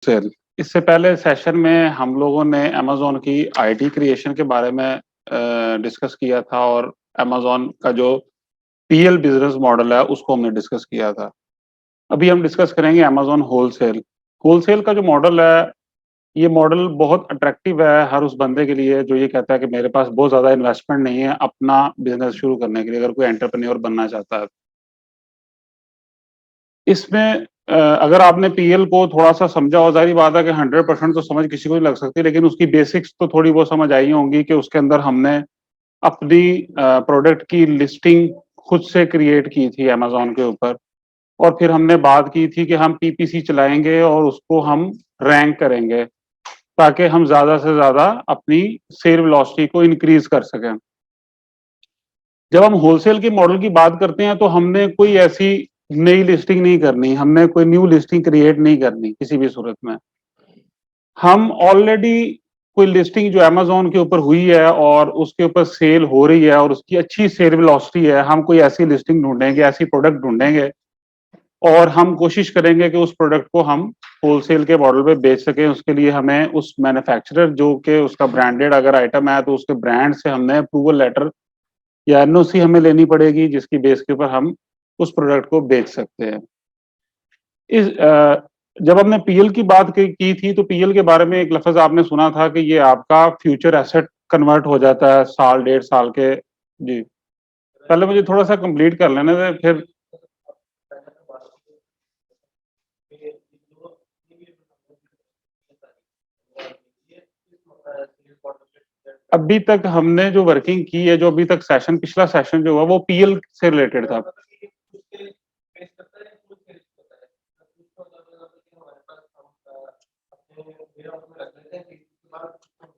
Cell. इससे पहले session में हम लोगों ने अमेज़न की आईडी क्रिएशन के बारे में डिस्कस किया था और अमेज़न का जो पीएल बिज़नेस मॉडल है उसको हमने डिस्कस किया था। अभी हम डिस्कस करेंगे अमेज़न होलसेल। होलसेल का जो मॉडल है, ये मॉडल बहुत अट्रैक्टिव है हर उस बंदे के लिए जो ये कहता है कि मेरे पास बहुत ज़्यादा इन्वेस्टमेंट नहीं है अपना बिज़नेस शुरू करने के लिए, अगर कोई एंटरप्रेन्योर बनना चाहता है। इसमें अगर आपने पीएल को थोड़ा-सा समझा हो, ज़ाहिर-सी बात है कि 100% तो समझ किसी को नहीं लग सकती, लेकिन उसकी बेसिक्स तो थोड़ी बहुत समझ आई होंगी कि उसके अंदर हमने अपनी प्रोडक्ट की लिस्टिंग खुद से क्रिएट की थी अमेज़न के ऊपर और फिर हमने बात की थी कि हम पीपीसी चलाएँगे और उसको हम रैंक करेंगे, ताकि हम ज़्यादा से ज़्यादा अपनी सेल वेलोसिटी को इंक्रीज़ कर सकें। जब हम होलसेल के मॉडल की बात करते हैं तो हमने कोई ऐसी नई लिस्टिंग नहीं करनी, हमने कोई न्यू लिस्टिंग क्रिएट नहीं करनी किसी भी सूरत में। हम ऑलरेडी कोई लिस्टिंग जो अमेज़न के ऊपर हुई है और उसके ऊपर सेल हो रही है और उसकी अच्छी सेल वेलोसिटी है, हम कोई ऐसी लिस्टिंग ढूँढेंगे, ऐसी प्रोडक्ट ढूँढेंगे और हम कोशिश करेंगे कि उस प्रोडक्ट को हम होलसेल के मॉडल पे बेच सकें। उसके लिए हमें उस मैन्युफैक्चरर जो कि उसका ब्रांडेड अगर आइटम है तो उसके ब्रांड से हमने अप्रूवल लेटर या एनओसी हमें लेनी पड़ेगी जिसकी बेस के ऊपर हम उस प्रोडक्ट को बेच सकते हैं। जब हमने पीएल की बात की थी तो पीएल के बारे में एक लफ्ज़ आपने सुना था कि ये आपका फ्यूचर एसेट कन्वर्ट हो जाता है साल डेढ़ साल के। जी, पहले मुझे थोड़ा-सा कंप्लीट कर लेने दें फिर। अभी तक हमने जो वर्किंग की है, जो अभी तक सेशन पिछला सेशन जो हुआ वो पीएल से रिलेटेड था।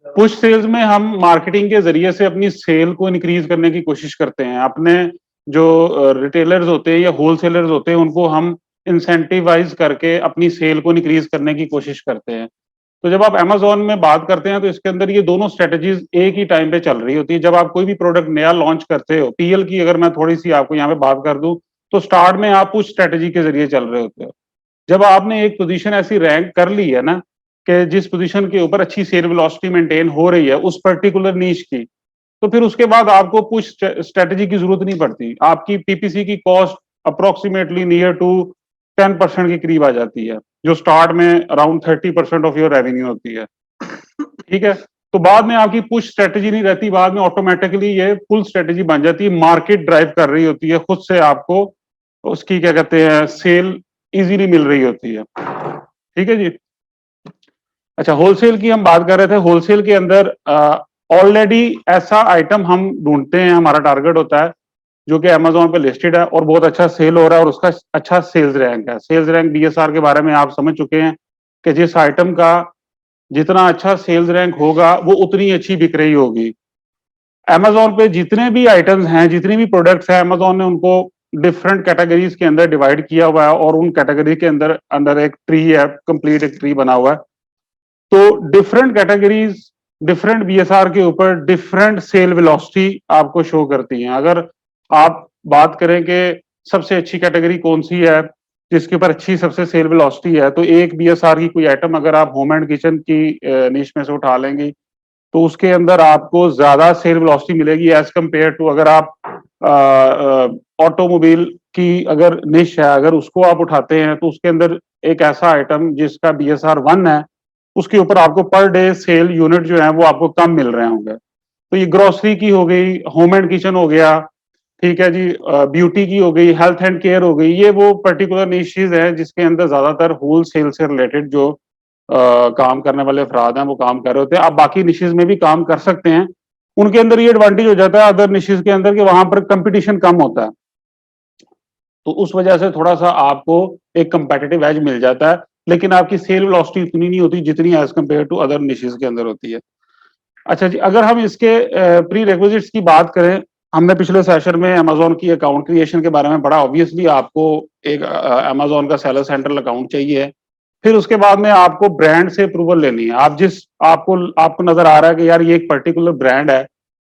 पुश सेल्स में हम मार्केटिंग के ज़रिए से अपनी सेल को इंक्रीज़ करने की कोशिश करते हैं। अपने जो रिटेलर्स होते हैं या होलसेलर्स होते हैं, उनको हम इंसेंटिवाइज़ करके अपनी सेल को इंक्रीज़ करने की कोशिश करते हैं। तो जब आप अमेज़न में बात करते हैं, तो इसके अंदर ये दोनों स्ट्रैटेजीज़ एक ही टाइम पे चल रही होती है। जब आप कोई भी प्रोडक्ट नया लॉन्च करते हो, पीएल की अगर मैं थोड़ी-सी आपको यहाँ पे बात कर दूँ, तो स्टार्ट में आप पुश स्ट्रैटेजी के ज़रिए चल रहे होते हो। जब आपने एक पोज़ीशन ऐसी रैंक कर ली है ना, कि जिस पोज़ीशन के ऊपर अच्छी सेल वेलोसिटी मेंटेन हो रही है उस पर्टिकुलर नीश की, तो फिर उसके बाद आपको पुश स्ट्रैटेजी की ज़रूरत नहीं पड़ती। आपकी पीपीसी की कॉस्ट अप्रॉक्सिमेटली नियर टू 10% के करीब आ जाती है, जो स्टार्ट में अराउंड 30% ऑफ योर रेवेन्यू होती है। ठीक है? तो बाद में आपकी पुश स्ट्रैटेजी नहीं रहती, बाद में ऑटोमैटिकली ये पुल स्ट्रैटेजी बन जाती है, मार्केट ड्राइव कर रही होती है, खुद से आपको उसकी क्या कहते हैं सेल ईज़िली मिल रही होती है। ठीक है जी? अच्छा, होलसेल की हम बात कर रहे थे। होलसेल के अंदर ऑलरेडी ऐसा आइटम हम ढूँढते हैं, हमारा टारगेट होता है, जो कि अमेज़न पे लिस्टेड है और बहुत अच्छा सेल हो रहा है और उसका अच्छा सेल्स रैंक है। सेल्स रैंक बीएसआर के बारे में आप समझ चुके हैं कि जिस आइटम का जितना अच्छा सेल्स रैंक होगा, वो उतनी अच्छी बिक रही होगी। अमेज़न पे जितने भी आइटम्स हैं, जितनी भी प्रोडक्ट्स हैं, अमेज़न ने उनको डिफरेंट कैटेगरीज़ के अंदर डिवाइड किया हुआ है और उन कैटेगरी के अंदर अंडर एक ट्री है, कंप्लीट एक ट्री बना हुआ है। तो डिफरेंट कैटेगरीज डिफरेंट बीएसआर के ऊपर डिफरेंट सेल वेलोसिटी आपको शो करती हैं। अगर आप बात करें कि सबसे अच्छी कैटेगरी कौन सी है जिसके ऊपर अच्छी सबसे सेल वेलोसिटी है, तो एक बीएसआर की कोई आइटम अगर आप होम एंड किचन की निश में से उठा लेंगी तो उसके अंदर आपको ज्यादा सेल वेलोसिटी मिलेगी एज कंपेयर टू अगर आप ऑटोमोबाइल की अगर निश है, अगर उसको आप उठाते हैं तो उसके अंदर एक ऐसा आइटम जिसका बीएसआर 1 है, उसके ऊपर आपको पर डे सेल यूनिट जो है वो आपको कम मिल रहे होंगे। तो ये ग्रोसरी की हो गई, होम एंड किचन हो गया, ठीक है जी, ब्यूटी की हो गई, हेल्थ एंड केयर हो गई, ये वो पर्टिकुलर निशेज हैं जिसके अंदर ज्यादातर होल सेल से रिलेटेड जो काम करने वाले अफराद हैं वो काम कर रहे होते हैं। आप बाकी निशेज में भी काम कर सकते हैं, उनके अंदर ये एडवांटेज हो जाता है अदर निशेज के अंदर कि वहां पर कंपटीशन कम होता है, तो उस वजह से थोड़ा-सा आपको एक कम्पेटिटिव एज मिल जाता है, लेकिन आपकी सेल वेलोसिटी इतनी नहीं होती जितनी as compare to other niches के अंदर होती है। अच्छा जी, अगर हम इसके प्री रिक्विजिट्स की बात करें, हमने पिछले सेशन में अमेज़न की अकाउंट क्रिएशन के बारे में पढ़ा। ऑब्वियसली आपको एक अमेज़न का सेलर सेंट्रल अकाउंट चाहिए। फिर उसके बाद में आपको ब्रांड से अप्रूवल लेनी है। आप जिस आपको आपको नज़र आ रहा है कि यार ये एक पर्टिकुलर ब्रांड है,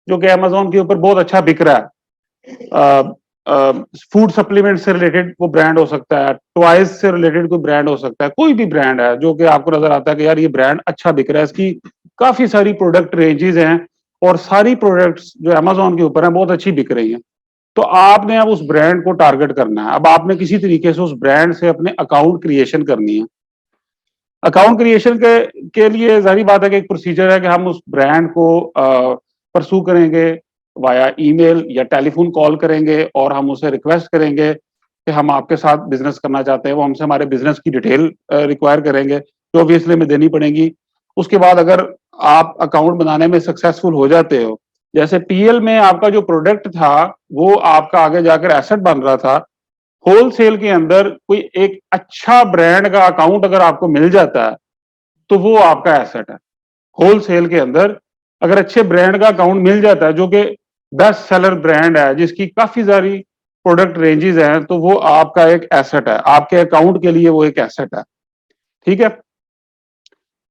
जो कि अमेज़न के ऊपर बहुत अच्छा बिक रहा है। फूड सप्लीमेंट से रिलेटेड वो ब्रांड हो सकता है, टॉयज से रिलेटेड कोई ब्रांड हो सकता है, कोई भी ब्रांड है जो कि आपको नजर आता है कि यार ये ब्रांड अच्छा बिक रहा है, इसकी काफी सारी प्रोडक्ट रेंजेस हैं और सारी प्रोडक्ट्स जो अमेजोन के ऊपर है बहुत अच्छी बिक रही हैं। तो आपने अब उस ब्रांड को टारगेट करना है। अब आपने किसी तरीके से उस ब्रांड से अपने अकाउंट क्रिएशन करनी है। अकाउंट क्रिएशन के लिए जाहिर बात है कि एक प्रोसीजर है कि हम उस ब्रांड को परसू करेंगे वाया ईमेल या टेलीफोन कॉल करेंगे और हम उसे रिक्वेस्ट करेंगे कि हम आपके साथ बिजनेस करना चाहते हैं। वो हमसे हमारे बिजनेस की डिटेल रिक्वायर करेंगे जो ऑब्वियसली हमें देनी पड़ेगी। उसके बाद अगर आप अकाउंट बनाने में सक्सेसफुल हो जाते हो, जैसे पीएल में आपका जो प्रोडक्ट था वो आपका आगे जाकर एसेट बन रहा था, होलसेल के अंदर कोई एक अच्छा ब्रांड का अकाउंट अगर आपको मिल जाता है तो वो आपका एसेट है। होलसेल के अंदर अगर अच्छे ब्रांड का अकाउंट मिल जाता है जो कि बेस्ट सेलर ब्रांड है जिसकी काफी सारी प्रोडक्ट रेंजेस हैं, तो वो आपका एक एसेट है, आपके अकाउंट के लिए वो एक एसेट है। ठीक है।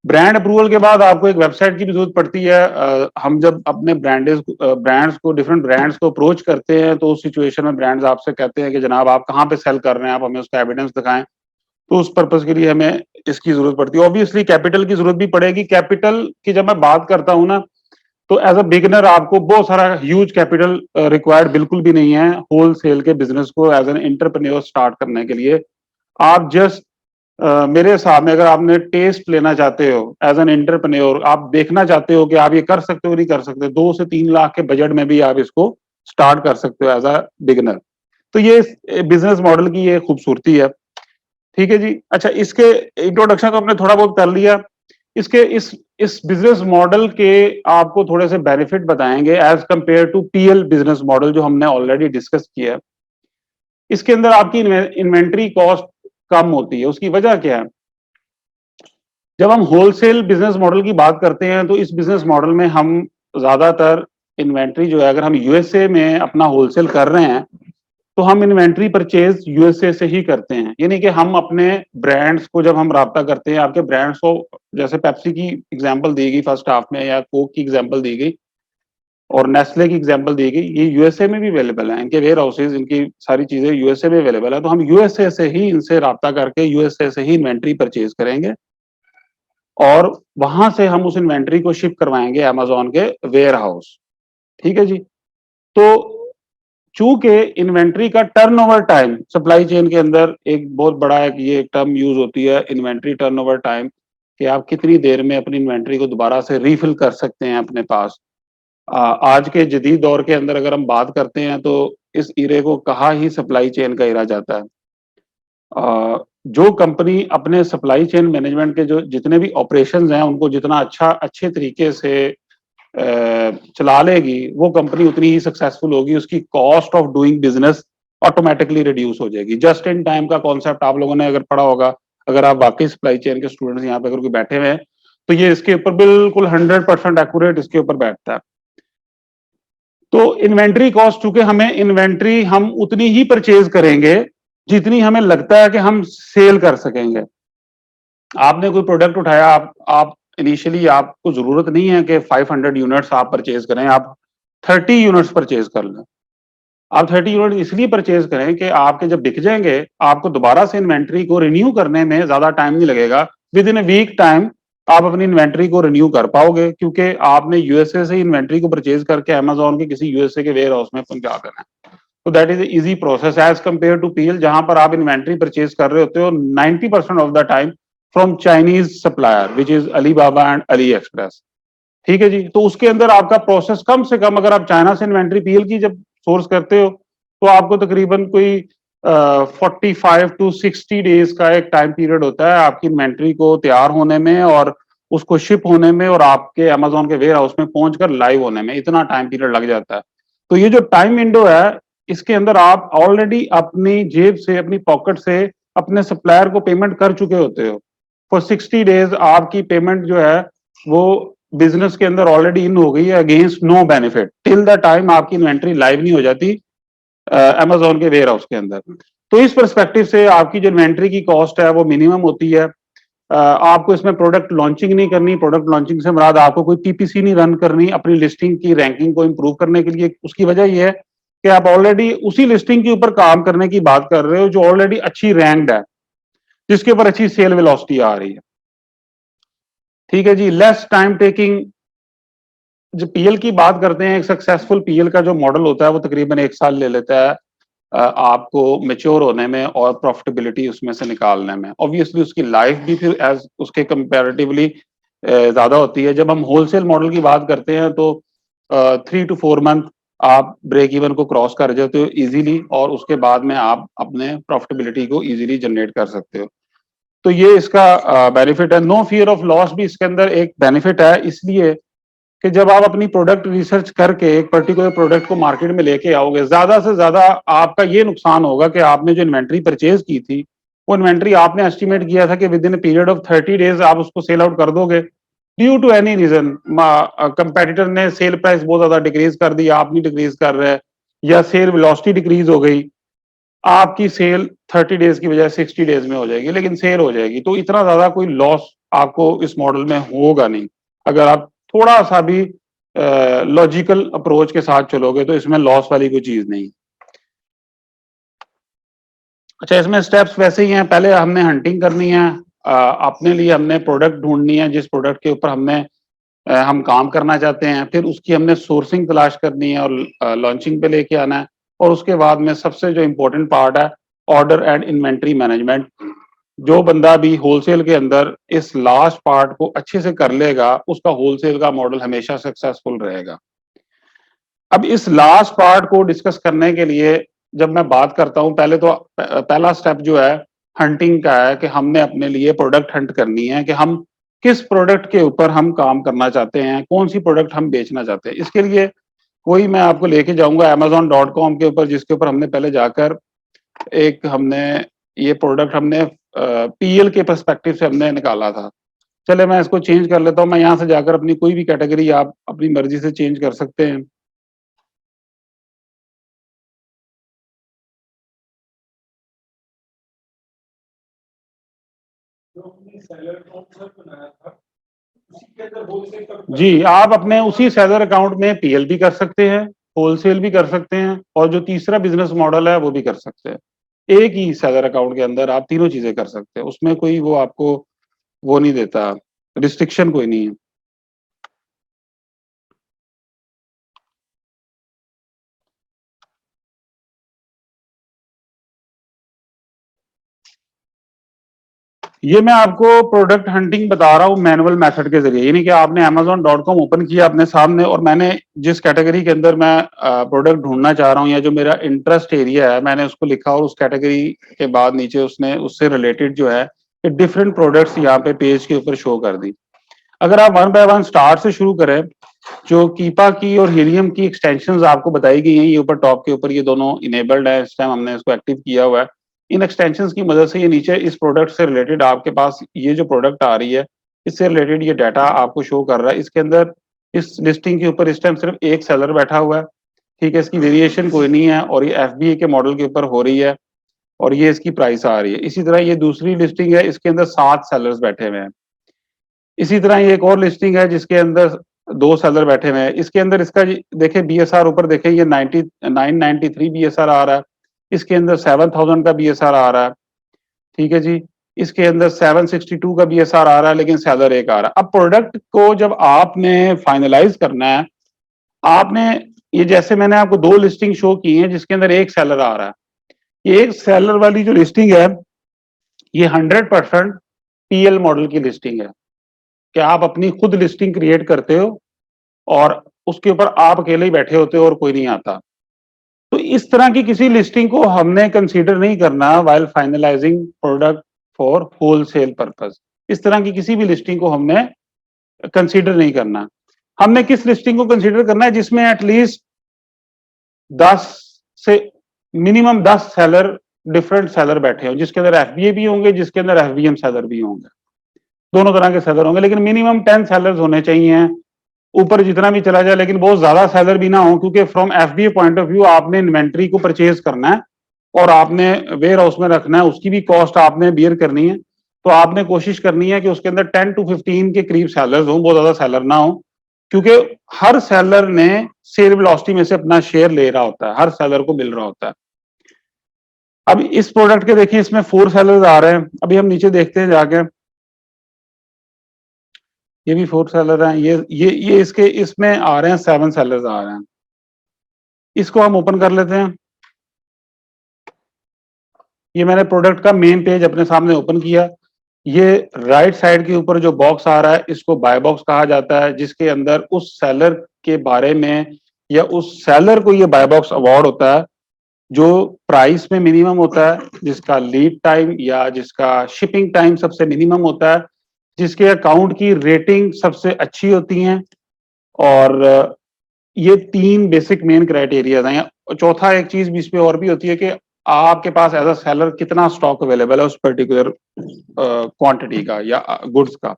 ब्रांड अप्रूवल के बाद आपको एक वेबसाइट की भी जरूरत पड़ती है। हम जब अपने ब्रांड्स को डिफरेंट ब्रांड्स को अप्रोच करते हैं तो उस सिचुएशन में ब्रांड्स आपसे कहते हैं कि जनाब आप कहाँ पे सेल कर रहे हैं, आप हमें उसका एविडेंस दिखाएं। तो उस पर्पज के लिए हमें इसकी जरूरत पड़ती है। ऑब्वियसली कैपिटल की जरूरत भी पड़ेगी। कैपिटल की जब मैं बात करता हूँ ना, तो एज अ बिगिनर आपको बहुत सारा ह्यूज कैपिटल रिक्वायर्ड बिल्कुल भी नहीं है होलसेल के बिजनेस को एज एन एंटरप्रेन्योर स्टार्ट करने के लिए। आप जस्ट मेरे हिसाब में अगर आपने टेस्ट लेना चाहते हो एज एन एंटरप्रेन्योर, आप देखना चाहते हो कि आप ये कर सकते हो नहीं कर सकते, 2 से 3 लाख के बजट में भी आप इसको स्टार्ट कर सकते हो एज अ बिगिनर। तो ये बिजनेस मॉडल की ये खूबसूरती है। ठीक है जी। अच्छा, इसके इंट्रोडक्शन तो हमने थोड़ा बहुत कर लिया। इसके इस बिजनेस मॉडल के आपको थोड़े से बेनिफिट बताएंगे as compare to PL business model जो हमने ऑलरेडी डिस्कस किया है। इसके अंदर आपकी इन्वेंट्री कॉस्ट कम होती है। उसकी वजह क्या है? जब हम होलसेल बिजनेस मॉडल की बात करते हैं तो इस बिजनेस मॉडल में हम ज्यादातर इन्वेंट्री जो है, अगर हम यूएसए में अपना होलसेल कर रहे हैं तो हम इन्वेंट्री परचेज यूएसए से ही करते हैं। यानी कि हम अपने ब्रांड्स को जब हम राब्ता करते हैं, आपके ब्रांड्स को, जैसे पेप्सी की एग्जांपल दी गई फर्स्ट हाफ में या कोक की एग्जांपल दी गई और नेस्ले की एग्जांपल दी गई, ये यूएसए में भी अवेलेबल है, इनके वेयर हाउसेज, इनकी सारी चीजें यूएसए में अवेलेबल है। तो हम यूएसए से ही इनसे राब्ता करके यूएसए से ही इन्वेंट्री परचेज करेंगे और वहां से हम उस इन्वेंट्री को शिप करवाएंगे अमेजोन के वेयर हाउस। ठीक है जी। तो चूंकि इन्वेंट्री का टर्नओवर टाइम सप्लाई चेन के अंदर एक बहुत बड़ा एक ये टर्म यूज होती है, इन्वेंट्री टर्नओवर टाइम, कि आप कितनी देर में अपनी इन्वेंट्री को दोबारा से रीफिल कर सकते हैं अपने पास। आज के जदीद दौर के अंदर अगर हम बात करते हैं तो इस इरे को कहा ही सप्लाई चेन का इरा जाता है। जो कंपनी अपने सप्लाई चेन मैनेजमेंट के जो जितने भी ऑपरेशंस हैं उनको जितना अच्छे तरीके से चला लेगी, वो कंपनी उतनी ही सक्सेसफुल होगी, उसकी cost of doing business automatically reduce हो जाएगी। जस्ट इन टाइम का कॉन्सेप्ट आप लोगों ने अगर पढ़ा होगा, अगर आप वाकई सप्लाई चेन के स्टूडेंट्स यहाँ पे अगर कोई बैठे हुए हैं तो ये इसके ऊपर बिल्कुल 100% एक्यूरेट इसके ऊपर बैठता है। तो इन्वेंट्री कॉस्ट, चूंकि हमें इन्वेंट्री हम उतनी ही परचेज करेंगे जितनी हमें लगता है कि हम सेल कर सकेंगे। आपने कोई प्रोडक्ट उठाया, आप इनिशियली आपको जरूरत नहीं है कि 500 यूनिट्स आप परचेज करें, आप 30 यूनिट्स परचेज कर लें। आप 30 यूनिट इसलिए परचेज करें कि आपके जब बिक जाएंगे आपको दोबारा से इन्वेंट्री को रिन्यू करने में ज्यादा टाइम नहीं लगेगा। Within a week time आप अपनी इन्वेंट्री को रिन्यू कर पाओगे, क्योंकि आपने यूएसए से इन्वेंट्री को परचेज करके अमेजोन के किसी यूएसए के वेयर हाउस में पहुंचा देना है। तो that is easy process as compare to PL, जहां पर आप इन्वेंट्री परचेज कर रहे होते हो 90% of the time from Chinese supplier which is Alibaba and Ali express. ठीक है जी। तो उसके अंदर आपका प्रोसेस कम से कम, अगर आप चाइना से इन्वेंट्री पीएल की जब सोर्स करते हो तो आपको तकरीबन कोई 45 to 60 डेज का एक टाइम पीरियड होता है आपकी इन्वेंट्री को तैयार होने में और उसको शिप होने में और आपके अमेजोन के वेयर हाउस में पहुंचकर लाइव होने में, इतना टाइम पीरियड लग जाता है। तो ये जो टाइम विंडो है, इसके अंदर आप ऑलरेडी अपनी जेब से, अपनी पॉकेट से अपने सप्लायर को पेमेंट कर चुके होते हो। फॉर 60 डेज आपकी पेमेंट जो है वो बिजनेस के अंदर ऑलरेडी इन हो गई है against no benefit till the time आपकी इन्वेंट्री लाइव नहीं हो जाती अमेजोन के वेयर हाउस के अंदर। तो इस परस्पेक्टिव से आपकी जो इन्वेंट्री की कॉस्ट है वो मिनिमम होती है। आपको इसमें प्रोडक्ट लॉन्चिंग नहीं करनी। प्रोडक्ट लॉन्चिंग से मुराद आपको कोई पीपीसी नहीं रन करनी अपनी लिस्टिंग की रैंकिंग को इंप्रूव करने के लिए। उसकी वजह यह है कि आप ऑलरेडी उसी लिस्टिंग के ऊपर काम करने की बात कर रहे हो जो ऑलरेडी अच्छी रैंक्ड है, जिसके ऊपर अच्छी सेल वेलोसिटी आ रही है। ठीक है जी, लेस टाइम टेकिंग। जब पीएल की बात करते हैं, एक सक्सेसफुल पीएल का जो मॉडल होता है वो तकरीबन 1 साल ले लेता है आपको मैच्योर होने में और प्रॉफिटेबिलिटी उसमें से निकालने में। ऑब्वियसली उसकी लाइफ भी फिर एज उसके कंपैरेटिवली ज्यादा होती है। जब हम होलसेल मॉडल की बात करते हैं तो 3 to 4 मंथ आप ब्रेक इवन को क्रॉस कर जाते हो इजीली, और उसके बाद में आप अपने प्रॉफिटेबिलिटी को इजीली जनरेट कर सकते हो। तो ये इसका बेनिफिट है। नो फियर ऑफ लॉस भी इसके अंदर एक बेनिफिट है, इसलिए कि जब आप अपनी प्रोडक्ट रिसर्च करके एक पर्टिकुलर प्रोडक्ट को मार्केट में लेके आओगे, ज्यादा से ज्यादा आपका ये नुकसान होगा कि आपने जो इन्वेंट्री परचेज की थी, वो इन्वेंट्री आपने एस्टिमेट किया था कि within period of 30 days आप उसको सेल आउट कर दोगे। Due to any reason competitor ने सेल प्राइस बहुत ज्यादा डिक्रीज कर दी, आप नहीं डिक्रीज कर रहे, या सेल वेलोसिटी डिक्रीज हो गई, आपकी सेल 30 days की बजाय 60 days में हो जाएगी, लेकिन सेल हो जाएगी। तो इतना ज्यादा कोई लॉस आपको इस मॉडल में होगा नहीं। अगर आप थोड़ा सा भी लॉजिकल अप्रोच के साथ चलोगे तो इसमें लॉस वाली कोई चीज नहीं। अच्छा, इसमें स्टेप्स वैसे ही हैं। पहले हमने हंटिंग करनी है, अपने लिए हमने प्रोडक्ट ढूंढनी है जिस प्रोडक्ट के ऊपर हम काम करना चाहते हैं। फिर उसकी हमने सोर्सिंग तलाश करनी है और लॉन्चिंग पे लेके आना है। और उसके बाद में सबसे जो इम्पोर्टेंट पार्ट है, ऑर्डर एंड इन्वेंट्री मैनेजमेंट। जो बंदा भी होलसेल के अंदर इस लास्ट पार्ट को अच्छे से कर लेगा, उसका होलसेल का मॉडल हमेशा सक्सेसफुल रहेगा। अब इस लास्ट पार्ट को डिस्कस करने के लिए जब मैं बात करता हूं, पहले तो पहला स्टेप जो है हंटिंग का है कि हमने अपने लिए प्रोडक्ट हंट करनी है कि हम किस प्रोडक्ट के ऊपर हम काम करना चाहते हैं, कौन सी प्रोडक्ट हम बेचना चाहते हैं। इसके लिए कोई मैं आपको लेके जाऊंगा amazon.com के ऊपर, जिसके ऊपर हमने पहले जाकर एक हमने ये प्रोडक्ट हमने पीएल के पर्सपेक्टिव से हमने निकाला था। चले मैं इसको चेंज कर लेता हूँ। मैं यहाँ से जाकर अपनी कोई भी कैटेगरी आप अपनी मर्जी से चेंज कर सकते हैं। जी, आप अपने उसी सेलर अकाउंट में पीएल भी कर सकते हैं, होलसेल भी कर सकते हैं, और जो तीसरा बिजनेस मॉडल है वो भी कर सकते हैं। एक ही सेलर अकाउंट के अंदर आप तीनों चीजें कर सकते हैं, उसमें कोई वो आपको वो नहीं देता, रिस्ट्रिक्शन कोई नहीं है। ये मैं आपको प्रोडक्ट हंटिंग बता रहा हूँ मैनुअल मेथड के जरिए, यानी कि आपने amazon.com ओपन किया अपने सामने, और मैंने जिस कैटेगरी के अंदर मैं प्रोडक्ट ढूंढना चाह रहा हूँ या जो मेरा इंटरेस्ट एरिया है, मैंने उसको लिखा और उस कैटेगरी के बाद नीचे उसने उससे रिलेटेड जो है डिफरेंट प्रोडक्ट्स यहाँ पे पेज के ऊपर शो कर दी। अगर आप 1 by 1 स्टार्ट से शुरू करें, जो कीपा की और हीलियम की एक्सटेंशंस आपको बताई गई हैं, ये ऊपर टॉप के ऊपर ये दोनों इनेबल्ड है, इस टाइम हमने इसको एक्टिव किया हुआ है। इन एक्सटेंशंस की मदद से ये नीचे इस प्रोडक्ट से रिलेटेड आपके पास ये जो प्रोडक्ट आ रही है, इससे रिलेटेड ये डाटा आपको शो कर रहा है। इसके अंदर इस लिस्टिंग के ऊपर इस टाइम सिर्फ एक सेलर बैठा हुआ है, ठीक है, इसकी वेरिएशन कोई नहीं है, और ये एफबीए के मॉडल के ऊपर हो रही है, और ये इसकी प्राइस आ रही है। इसी तरह ये दूसरी लिस्टिंग है, इसके अंदर 7 सेलर्स बैठे हुए हैं। इसी तरह ये एक और लिस्टिंग है जिसके अंदर 2 सेलर बैठे हुए हैं। इसके अंदर इसका देखें बीएसआर ऊपर देखें, ये 993 बीएसआर आ रहा है, इसके अंदर 7000 का बीएसआर आ रहा है, ठीक है जी। इसके अंदर 762 का बीएसआर आ रहा है, लेकिन सेलर एक आ रहा है। अब प्रोडक्ट को जब आपने फाइनलाइज करना है, आपने ये जैसे मैंने आपको 2 लिस्टिंग शो की हैं जिसके अंदर एक सेलर आ रहा है, ये एक सेलर वाली जो लिस्टिंग है ये 100% पीएल मॉडल की लिस्टिंग है, कि आप अपनी खुद लिस्टिंग क्रिएट करते हो और उसके ऊपर आप अकेले ही बैठे होते हो और कोई नहीं आता। तो इस तरह की किसी लिस्टिंग को हमने कंसीडर नहीं करना while finalising product for wholesale purpose. इस तरह की किसी भी लिस्टिंग को हमने कंसीडर नहीं करना। हमने किस लिस्टिंग को कंसीडर करना है जिसमें एटलीस्ट 10 से मिनिमम 10 सेलर, डिफरेंट सेलर बैठे हो, जिसके अंदर एफबीए भी होंगे, जिसके अंदर एफबीएम सेलर भी होंगे, दोनों तरह के सेलर होंगे, लेकिन मिनिमम 10 सेलर्स होने चाहिए। ऊपर जितना भी चला जाए, लेकिन बहुत ज्यादा सेलर भी ना हो, क्योंकि from FBA point of view आपने इन्वेंट्री को परचेज करना है और आपने वेयर हाउस में रखना है, उसकी भी कॉस्ट आपने बियर करनी है। तो आपने कोशिश करनी है कि उसके अंदर 10 to 15 के करीब सेलर्स हों, बहुत ज्यादा सेलर ना हो, क्योंकि हर सेलर ने सेल वेलोसिटी में से अपना शेयर ले रहा होता है, हर सेलर को मिल रहा होता है। अब इस प्रोडक्ट के देखिए इसमें 4 सेलर्स आ रहे हैं। अभी हम नीचे देखते हैं जाके, ये भी 4 सेलर हैं, ये इसके इसमें आ रहे हैं 7 सेलर्स आ रहे हैं। इसको हम ओपन कर लेते हैं। ये मैंने प्रोडक्ट का मेन पेज अपने सामने ओपन किया। ये राइट साइड के ऊपर जो बॉक्स आ रहा है इसको बाय बॉक्स कहा जाता है, जिसके अंदर उस सेलर के बारे में या उस सेलर को ये बाय बॉक्स अवार्ड होता है जो प्राइस में मिनिमम होता है, जिसका लीड टाइम या जिसका शिपिंग टाइम सबसे मिनिमम होता है, जिसके अकाउंट की रेटिंग सबसे अच्छी होती है। और ये 3 बेसिक मेन क्राइटेरिया हैं। चौथा एक चीज भी इसमें और भी होती है कि आपके पास एज अ सेलर कितना स्टॉक अवेलेबल है उस पर्टिकुलर क्वांटिटी का या गुड्स का।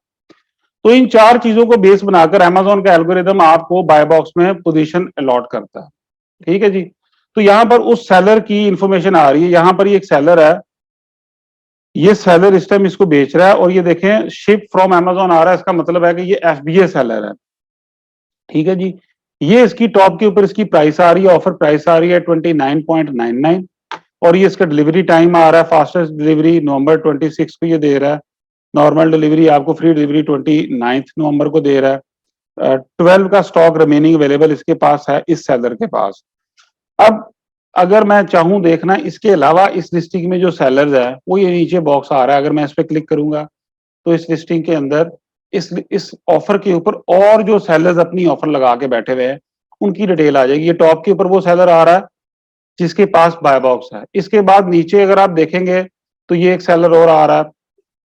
तो इन 4 चीजों को बेस बनाकर अमेज़न का एल्गोरिदम आपको बाय बॉक्स में पोजीशन अलॉट करता है। ठीक है जी। तो यहां पर उस सेलर की इंफॉर्मेशन आ रही है। यहां पर ये एक सेलर है, ये सेलर इस टाइम इसको बेच रहा है और ये देखें शिप फ्रॉम अमेज़न आ रहा है, इसका मतलब है कि ये एफबीए सेलर है। ठीक है जी। ये इसकी टॉप के ऊपर इसकी प्राइस आ रही है, ऑफर प्राइस आ रही है 29.99 और ये इसका डिलीवरी टाइम आ रहा है। फास्टेस्ट डिलीवरी नवंबर 26 को ये दे रहा है। नॉर्मल डिलीवरी आपको फ्री डिलीवरी 29 नवंबर को दे रहा है। 12 का स्टॉक रिमेनिंग अवेलेबल इसके पास है, इस सेलर के पास। अब अगर मैं चाहूं देखना इसके अलावा इस लिस्टिंग में जो सेलर्स है वो ये नीचे बॉक्स आ रहा है। अगर मैं इस पर क्लिक करूंगा तो इस लिस्टिंग के अंदर इस ऑफर के ऊपर और जो सेलर्स अपनी ऑफर लगा के बैठे हुए हैं उनकी डिटेल आ जाएगी। ये टॉप के ऊपर वो सेलर आ रहा है जिसके पास बाय बॉक्स है। इसके बाद नीचे अगर आप देखेंगे तो ये एक सेलर और आ रहा है,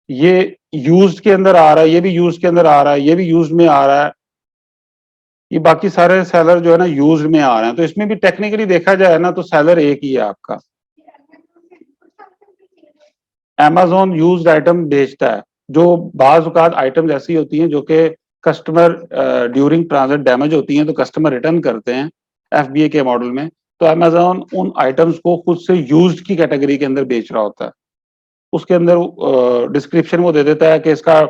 ये यूज्ड के अंदर आ रहा है, ये भी यूज्ड के अंदर आ रहा है, ये भी यूज्ड में आ रहा है। ये बाकी सारे सेलर जो है ना यूज्ड में आ रहे हैं। तो इसमें भी टेक्निकली देखा जाए ना तो सेलर एक ही है आपका। अमेज़न यूज्ड आइटम बेचता है, जो बाज़ औक़ात आइटम्स ऐसी होती हैं जो कि कस्टमर ड्यूरिंग ट्रांजिट डैमेज होती हैं तो कस्टमर रिटर्न करते हैं एफबीए के मॉडल में। तो अमेज़न उन आइटम्स को खुद से यूज्ड की कैटेगरी के अंदर बेच रहा होता है। उसके अंदर डिस्क्रिप्शन वो दे देता है कि इसका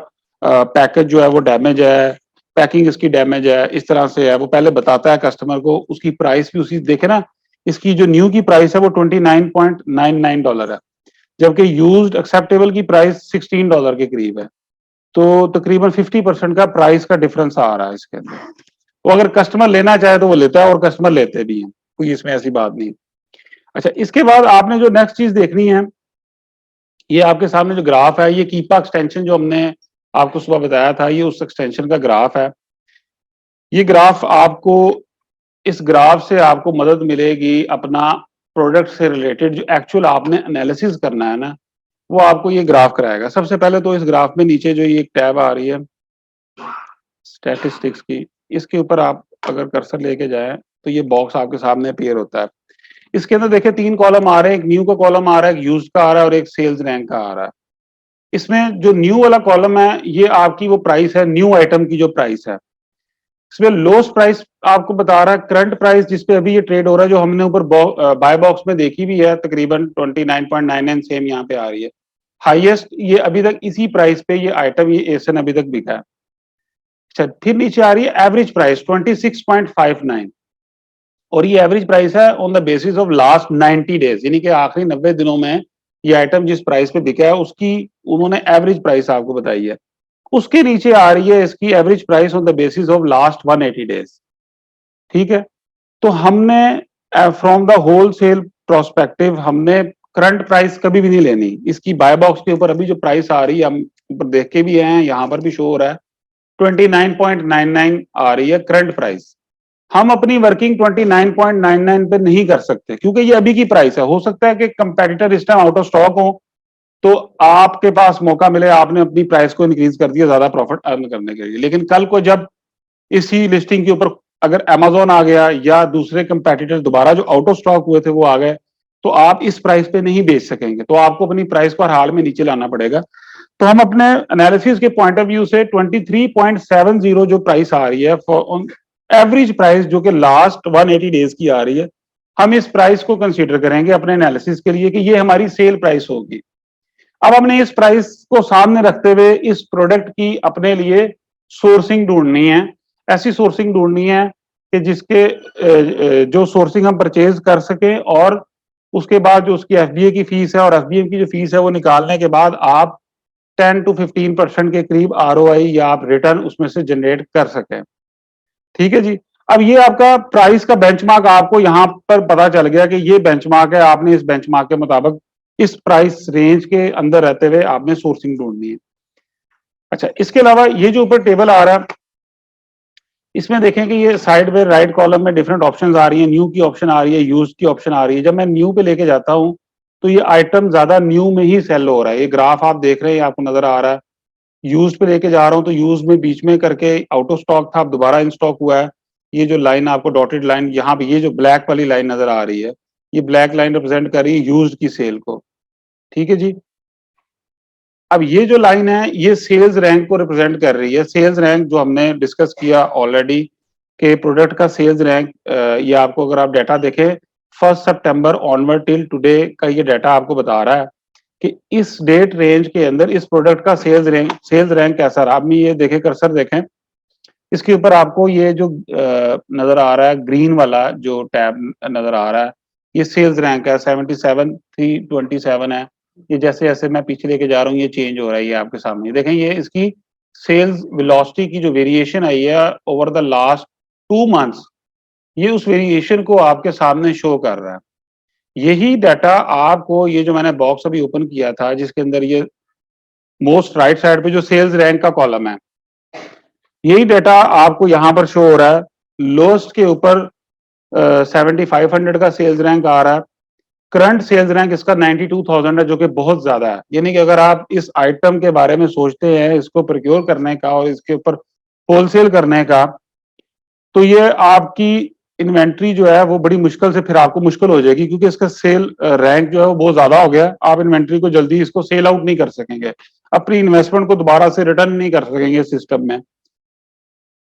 पैकेज जो है वो डैमेज है, पैकिंग इसकी डैमेज है, इस तरह से है। वो पहले बताता है कस्टमर को, उसकी प्राइस भी उसी देखे ना, इसकी जो न्यू की प्राइस है वो $29.99 है, जबकि यूज्ड एक्सेप्टेबल की प्राइस $16 के करीब है। तो तकरीबन 50% का प्राइस का डिफरेंस आ रहा है इसके अंदर। तो अगर कस्टमर लेना चाहे तो वो लेता है और कस्टमर लेते भी हैं, कोई इसमें ऐसी बात नहीं। अच्छा, इसके बाद आपने जो नेक्स्ट चीज देखनी है, ये आपके सामने जो ग्राफ है, ये कीपा एक्सटेंशन जो हमने आपको सुबह बताया था, ये उस एक्सटेंशन का ग्राफ है। ये ग्राफ आपको, इस ग्राफ से आपको मदद मिलेगी अपना प्रोडक्ट से रिलेटेड जो एक्चुअल आपने एनालिसिस करना है ना, वो आपको ये ग्राफ कराएगा। सबसे पहले तो इस ग्राफ में नीचे जो ये एक टैब आ रही है स्टैटिस्टिक्स की, इसके ऊपर आप अगर कर्सर लेके जाएं तो ये बॉक्स आपके सामने अपीयर होता है। इसके अंदर देखिए 3 कॉलम आ रहे हैं, एक न्यू का कॉलम आ रहा है, एक यूज्ड का आ रहा है और एक सेल्स रैंक का आ रहा है। इसमें जो न्यू वाला कॉलम है ये आपकी वो प्राइस है, न्यू आइटम की जो प्राइस है। इसमें लोएस्ट प्राइस आपको बता रहा है करंट प्राइस जिस पे अभी ये ट्रेड हो रहा है, जो हमने ऊपर बाय बॉक्स में देखी भी है, तकरीबन 29.99 सेम यहाँ पे आ रही है। हाईएस्ट ये अभी तक इसी प्राइस पे ये आइटम, ये एसन अभी तक बिका है। अच्छा, फिर नीचे आ रही है एवरेज प्राइस 26.59 और ये एवरेज प्राइस है on the basis of last 90 days, यानी कि आखिरी 90 दिनों में ये आइटम जिस प्राइस पे बिका है उसकी उन्होंने एवरेज प्राइस आपको बताई है। उसके नीचे आ रही है इसकी average price on the basis of last 180 days. ठीक है। तो हमने फ्रॉम द होलसेल प्रोस्पेक्टिव हमने करंट प्राइस कभी भी नहीं लेनी। इसकी बाय बॉक्स के ऊपर अभी जो प्राइस आ रही है, हम ऊपर देख के भी हैं, यहाँ पर भी शो हो रहा है 29.99 आ रही है करंट प्राइस। हम अपनी वर्किंग 29.99 पे नहीं कर सकते क्योंकि ये अभी की प्राइस है। हो सकता है कि कंपेटिटर इस टाइम आउट ऑफ स्टॉक हो तो आपके पास मौका मिले, आपने अपनी प्राइस को इंक्रीज कर दिया ज्यादा प्रॉफिट अर्न करने के लिए। लेकिन कल को जब इसी लिस्टिंग के ऊपर अगर अमेज़न आ गया या दूसरे कंपेटिटर दोबारा जो आउट ऑफ स्टॉक हुए थे वो आ गए, तो आप इस प्राइस पे नहीं बेच सकेंगे। तो आपको अपनी प्राइस को हर हाल में नीचे लाना पड़ेगा। तो हम अपने एनालिसिस के पॉइंट ऑफ व्यू से 23.70 जो प्राइस आ रही है फॉर एवरेज प्राइस, जो कि लास्ट 180 डेज की आ रही है, हम इस प्राइस को कंसीडर करेंगे अपने एनालिसिस के लिए कि ये हमारी सेल प्राइस होगी। अब हमने इस प्राइस को सामने रखते हुए इस प्रोडक्ट की अपने लिए सोर्सिंग ढूंढनी है। ऐसी सोर्सिंग ढूंढनी है कि जिसके जो सोर्सिंग हम परचेज कर सकें, और उसके बाद जो उसकी एफबीए की फीस है और एफबीएम की जो फीस है वो निकालने के बाद आप 10 to 15% के करीब आरओआई या आप रिटर्न उसमें से जनरेट कर सकें। ठीक है जी। अब ये आपका प्राइस का बेंचमार्क आपको यहां पर पता चल गया कि ये बेंचमार्क है, आपने इस बेंचमार्क के मुताबिक इस प्राइस रेंज के अंदर रहते हुए आपने सोर्सिंग ढूंढनी है। अच्छा, इसके अलावा ये जो ऊपर टेबल आ रहा है, इसमें देखें कि ये साइड में राइट कॉलम में डिफरेंट ऑप्शंस आ रही हैं, न्यू की ऑप्शन आ रही है, यूज की ऑप्शन आ रही है। जब मैं न्यू पे लेके जाता हूं तो ये आइटम ज्यादा न्यू में ही सेल हो रहा है। ये ग्राफ आप देख रहे हैं, आपको नजर आ रहा है। यूज पे लेके जा रहा हूं तो यूज में बीच में करके आउट ऑफ स्टॉक था, अब दोबारा इन स्टॉक हुआ है। ये जो लाइन आपको डॉटेड लाइन यहाँ पे, ये जो ब्लैक वाली लाइन नजर आ रही है, ये ब्लैक लाइन रिप्रेजेंट कर रही है यूज की सेल को। ठीक है जी। अब ये जो लाइन है ये सेल्स रैंक को रिप्रेजेंट कर रही है। सेल्स रैंक जो हमने डिस्कस किया ऑलरेडी के प्रोडक्ट का सेल्स रैंक, ये आपको अगर आप डाटा देखें 1 सितंबर ऑनवर्ड टिल टुडे का ये डाटा आपको बता रहा है कि इस डेट रेंज के अंदर इस प्रोडक्ट का सेल्स रैंक कैसा रहा। आप ये देखें, कर्सर देखें, इसके ऊपर आपको ये जो नजर आ रहा है ग्रीन वाला जो टैब नजर आ रहा है, ये सेल्स रैंक है, 77,327 है। ये जैसे जैसे मैं पीछे लेके जा रहा हूँ ये चेंज हो रहा है। ये आपके सामने देखें, ये इसकी सेल्स वेलोसिटी की जो वेरिएशन आई है ओवर द लास्ट 2 मंथ्स, ये उस वेरिएशन को आपके सामने शो कर रहा है। यही डाटा आपको, ये जो मैंने बॉक्स अभी ओपन किया था जिसके अंदर ये मोस्ट राइट साइड पे जो सेल्स रैंक का कॉलम है, यही डाटा आपको यहाँ पर शो हो रहा है। लोएस्ट के ऊपर 7500 का सेल्स रैंक आ रहा है। करंट सेल्स रैंक इसका 92,000 है, जो कि बहुत ज्यादा है। यानी कि अगर आप इस आइटम के बारे में सोचते हैं, इसको प्रोक्योर करने का और इसके ऊपर होलसेल करने का, तो ये आपकी इन्वेंट्री जो है वो बड़ी मुश्किल से फिर आपको मुश्किल हो जाएगी, क्योंकि इसका सेल रैंक जो है वो बहुत ज्यादा हो गया। आप इन्वेंट्री को जल्दी इसको सेल आउट नहीं कर सकेंगे, अपनी इन्वेस्टमेंट को दोबारा से रिटर्न नहीं कर सकेंगे सिस्टम में।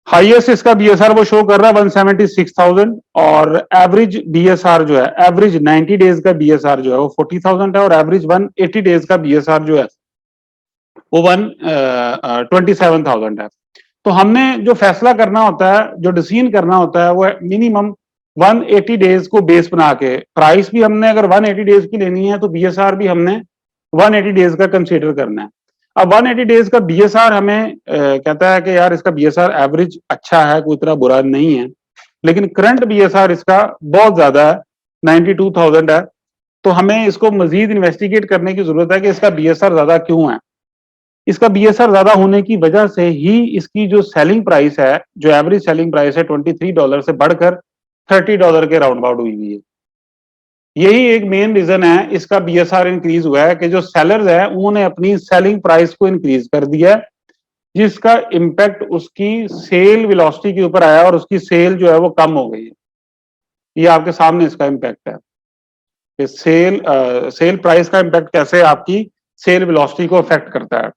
हाईएस्ट इसका बीएसआर वो शो कर रहा है 176,000, और एवरेज बीएसआर जो है, एवरेज 90 डेज का बीएसआर जो है वो 40,000 है, और एवरेज 180 डेज का बीएसआर जो है वो 127,000 है। तो हमने जो फैसला करना होता है, जो डिसीजन करना होता है, वो मिनिमम 180 डेज को बेस बना के, प्राइस भी हमने अगर 180 डेज की लेनी है तो बीएसआर भी हमने 180 डेज का कंसीडर करना है। अब 180 डेज का बीएसआर हमें कहता है कि यार इसका बीएसआर एवरेज अच्छा है, कोई इतना बुरा नहीं है, लेकिन करंट बीएसआर इसका बहुत ज्यादा है, 92,000 है। तो हमें इसको मजीद इन्वेस्टिगेट करने की जरूरत है कि इसका बीएसआर ज्यादा क्यों है। इसका बीएसआर ज्यादा होने की वजह से ही इसकी जो सेलिंग प्राइस है, जो एवरेज सेलिंग प्राइस है $23 से बढ़कर $30 के राउंड अबाउट हुई है। यही एक मेन रीजन है इसका बीएसआर इंक्रीज हुआ है कि जो सेलर्स है उन्होंने अपनी सेलिंग प्राइस को इंक्रीज कर दिया, जिसका इम्पैक्ट उसकी सेल वेलोसिटी के ऊपर आया और उसकी सेल जो है वो कम हो गई है। ये आपके सामने इसका इम्पैक्ट है कि सेल प्राइस का इम्पैक्ट कैसे आपकी सेल वेलोसिटी को अफेक्ट करता है।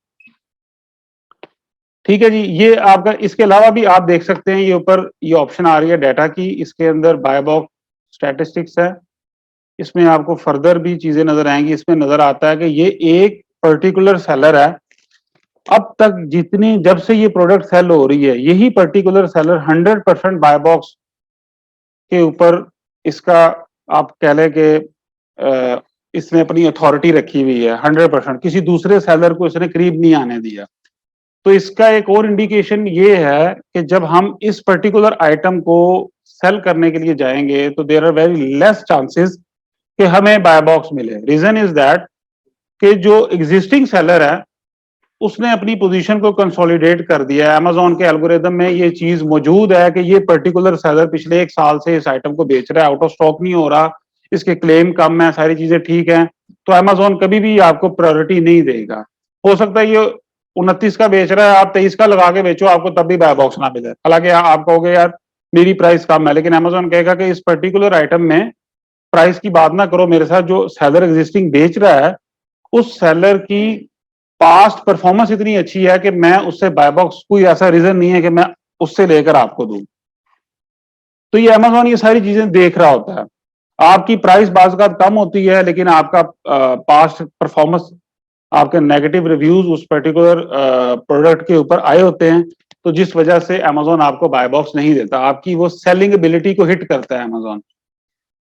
ठीक है जी। ये आपका, इसके अलावा भी आप देख सकते हैं, ये ऊपर ये ऑप्शन आ रही है डाटा की, इसके अंदर बाय बॉक्स स्टैटिस्टिक्स है। इसमें आपको फर्दर भी चीजें नजर आएंगी। इसमें नजर आता है कि ये एक पर्टिकुलर सेलर है, अब तक जितनी, जब से ये प्रोडक्ट सेल हो रही है, यही पर्टिकुलर सेलर 100% बाय बॉक्स के ऊपर इसका, आप कह लें कि इसने अपनी अथॉरिटी रखी हुई है 100%, किसी दूसरे सेलर को इसने करीब नहीं आने दिया। तो इसका एक और इंडिकेशन ये है कि जब हम इस पर्टिकुलर आइटम को सेल करने के लिए जाएंगे तो there are very less chances कि हमें बाय बॉक्स मिले। रीजन इज दैट कि जो एग्जिस्टिंग सेलर है उसने अपनी पोजीशन को कंसोलिडेट कर दिया है। अमेजोन के एल्गोरिदम में ये चीज मौजूद है कि ये पर्टिकुलर सेलर पिछले 1 साल से इस आइटम को बेच रहा है, आउट ऑफ स्टॉक नहीं हो रहा, इसके क्लेम कम है, सारी चीजें ठीक हैं, तो अमेजोन कभी भी आपको प्रायोरिटी नहीं देगा। हो सकता है ये 29 का बेच रहा है, आप 23 का लगा के बेचो, आपको तब भी बाय बॉक्स ना मिले। हालांकि आप कहोगे यार मेरी प्राइस कम है, लेकिन अमेजोन कहेगा कि इस पर्टिकुलर आइटम में प्राइस की बात ना करो मेरे साथ, जो सेलर एग्जिस्टिंग बेच रहा है उस सेलर की पास्ट परफॉर्मेंस इतनी अच्छी है कि मैं उससे बाय बॉक्स, कोई ऐसा रीजन नहीं है कि मैं उससे लेकर आपको दूं। तो ये अमेजोन ये सारी चीजें देख रहा होता है। आपकी प्राइस बाज़ कम होती है, लेकिन आपका पास्ट परफॉर्मेंस, आपके नेगेटिव रिव्यूज उस पर्टिकुलर प्रोडक्ट के ऊपर आए होते हैं, तो जिस वजह से अमेज़न आपको बाय बॉक्स नहीं देता, आपकी वो सेलिंग एबिलिटी को हिट करता है अमेज़न।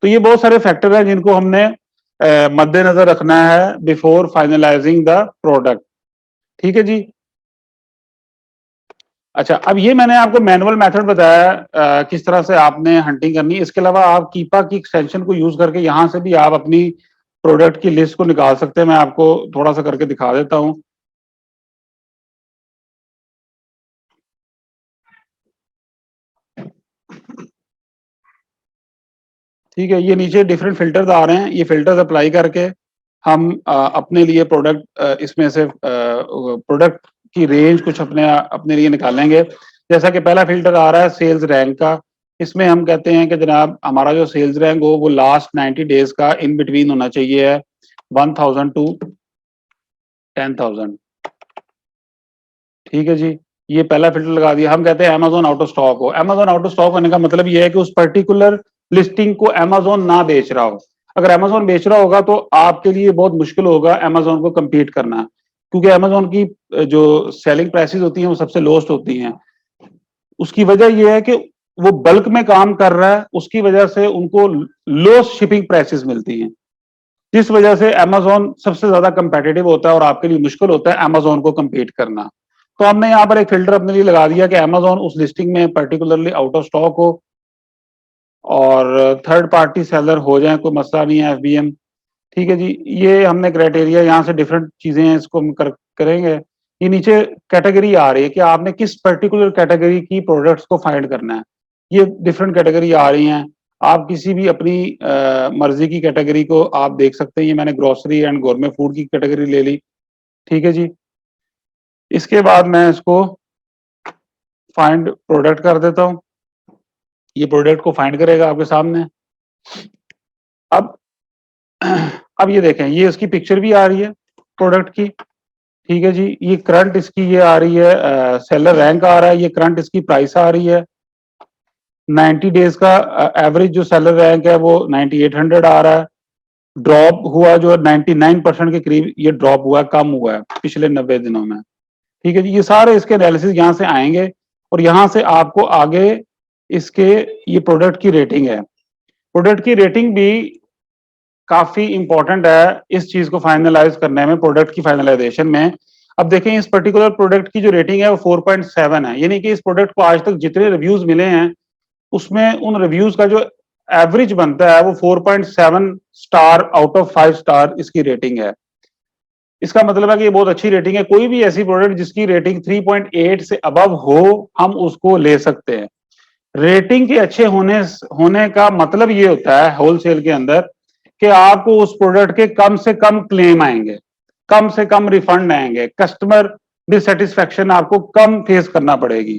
तो ये बहुत सारे फैक्टर हैं जिनको हमने मद्देनजर रखना है बिफोर फाइनलाइजिंग द प्रोडक्ट। ठीक है जी। अच्छा, अब ये मैंने आपको मैनुअल मेथड बताया किस तरह से आपने हंटिंग करनी है। इसके अलावा आप कीपा की एक्सटेंशन को यूज करके यहाँ से भी आप अपनी प्रोडक्ट की लिस्ट को निकाल सकते हैं। मैं आपको थोड़ा सा करके दिखा देता हूँ। ठीक है, ये नीचे डिफरेंट फिल्टर्स आ रहे हैं। ये फिल्टर्स अप्लाई करके हम अपने लिए प्रोडक्ट इसमें से प्रोडक्ट की रेंज कुछ अपने अपने लिए निकालेंगे। जैसा कि पहला फिल्टर आ रहा है सेल्स रैंक का। इसमें हम कहते हैं कि जनाब हमारा जो सेल्स रैंक हो वो लास्ट 90 डेज का इन बिटवीन होना चाहिए है 1000 टू 10,000। ठीक है जी, ये पहला फिल्टर लगा दिया। हम कहते हैं अमेज़न आउट ऑफ स्टॉक हो। अमेज़न आउट ऑफ स्टॉक होने का मतलब ये है कि उस पर्टिकुलर लिस्टिंग को अमेज़न ना बेच रहा हो। अगर अमेज़न बेच रहा होगा तो आपके लिए बहुत मुश्किल होगा अमेज़न को कम्पीट करना, क्योंकि अमेज़न की जो सेलिंग प्राइसेस होती हैं वो सबसे लोएस्ट होती हैं। उसकी वजह ये है कि वो बल्क में काम कर रहा है, उसकी वजह से उनको लो शिपिंग प्राइसेस मिलती हैं, जिस वजह से अमेज़न सबसे ज्यादा कंपेटिटिव होता है और आपके लिए मुश्किल होता है अमेज़न को कम्पीट करना। तो हमने यहाँ पर एक फिल्टर अपने लिए लगा दिया कि अमेज़न उस लिस्टिंग में पर्टिकुलरली आउट ऑफ स्टॉक हो और थर्ड पार्टी सेलर हो जाए, कोई मसला नहीं है, एफबीएम। ठीक है जी, ये हमने क्राइटेरिया यहाँ से डिफरेंट चीजें हैं, इसको हम करेंगे। ये नीचे कैटेगरी आ रही है कि आपने किस पर्टिकुलर कैटेगरी की प्रोडक्ट्स को फाइंड करना है। ये डिफरेंट कैटेगरी आ रही हैं। आप किसी भी अपनी मर्जी की कैटेगरी को आप देख सकते हैं। ये मैंने ग्रोसरी एंड गोरमे फूड की कैटेगरी ले ली। ठीक है जी, इसके बाद मैं इसको फाइंड प्रोडक्ट कर देता हूँ। ये प्रोडक्ट को फाइंड करेगा आपके सामने। अब अब ये देखें, ये इसकी पिक्चर भी आ रही है प्रोडक्ट की। ठीक है जी, ये करंट इसकी ये आ रही है, सेलर रैंक आ रहा है, ये करंट इसकी प्राइस आ रही है। 90 डेज का एवरेज जो सेलर रैंक है वो 9800 आ रहा है। ड्रॉप हुआ जो 99% के करीब ये ड्रॉप हुआ है, कम हुआ है पिछले 90 दिनों में। ठीक है जी, ये सारे इसके एनालिसिस यहाँ से आएंगे और यहाँ से आपको आगे इसके ये प्रोडक्ट की रेटिंग है। प्रोडक्ट की रेटिंग भी काफी इंपॉर्टेंट है इस चीज को फाइनलाइज करने में, प्रोडक्ट की फाइनलाइजेशन में। अब देखें, इस पर्टिकुलर प्रोडक्ट की जो रेटिंग है वो 4.7 है, यानी कि इस प्रोडक्ट को आज तक जितने रिव्यूज मिले हैं उसमें उन रिव्यूज का जो एवरेज बनता है वो 4.7 स्टार आउट ऑफ 5 स्टार इसकी रेटिंग है। इसका मतलब है कि ये बहुत अच्छी रेटिंग है। कोई भी ऐसी प्रोडक्ट जिसकी रेटिंग 3.8 से अबव हो हम उसको ले सकते हैं। रेटिंग के अच्छे होने का मतलब ये होता है होलसेल के अंदर कि आपको उस प्रोडक्ट के कम से कम क्लेम आएंगे, कम से कम रिफंड आएंगे, कस्टमर डिससेटिस्फेक्शन आपको कम फेस करना पड़ेगी।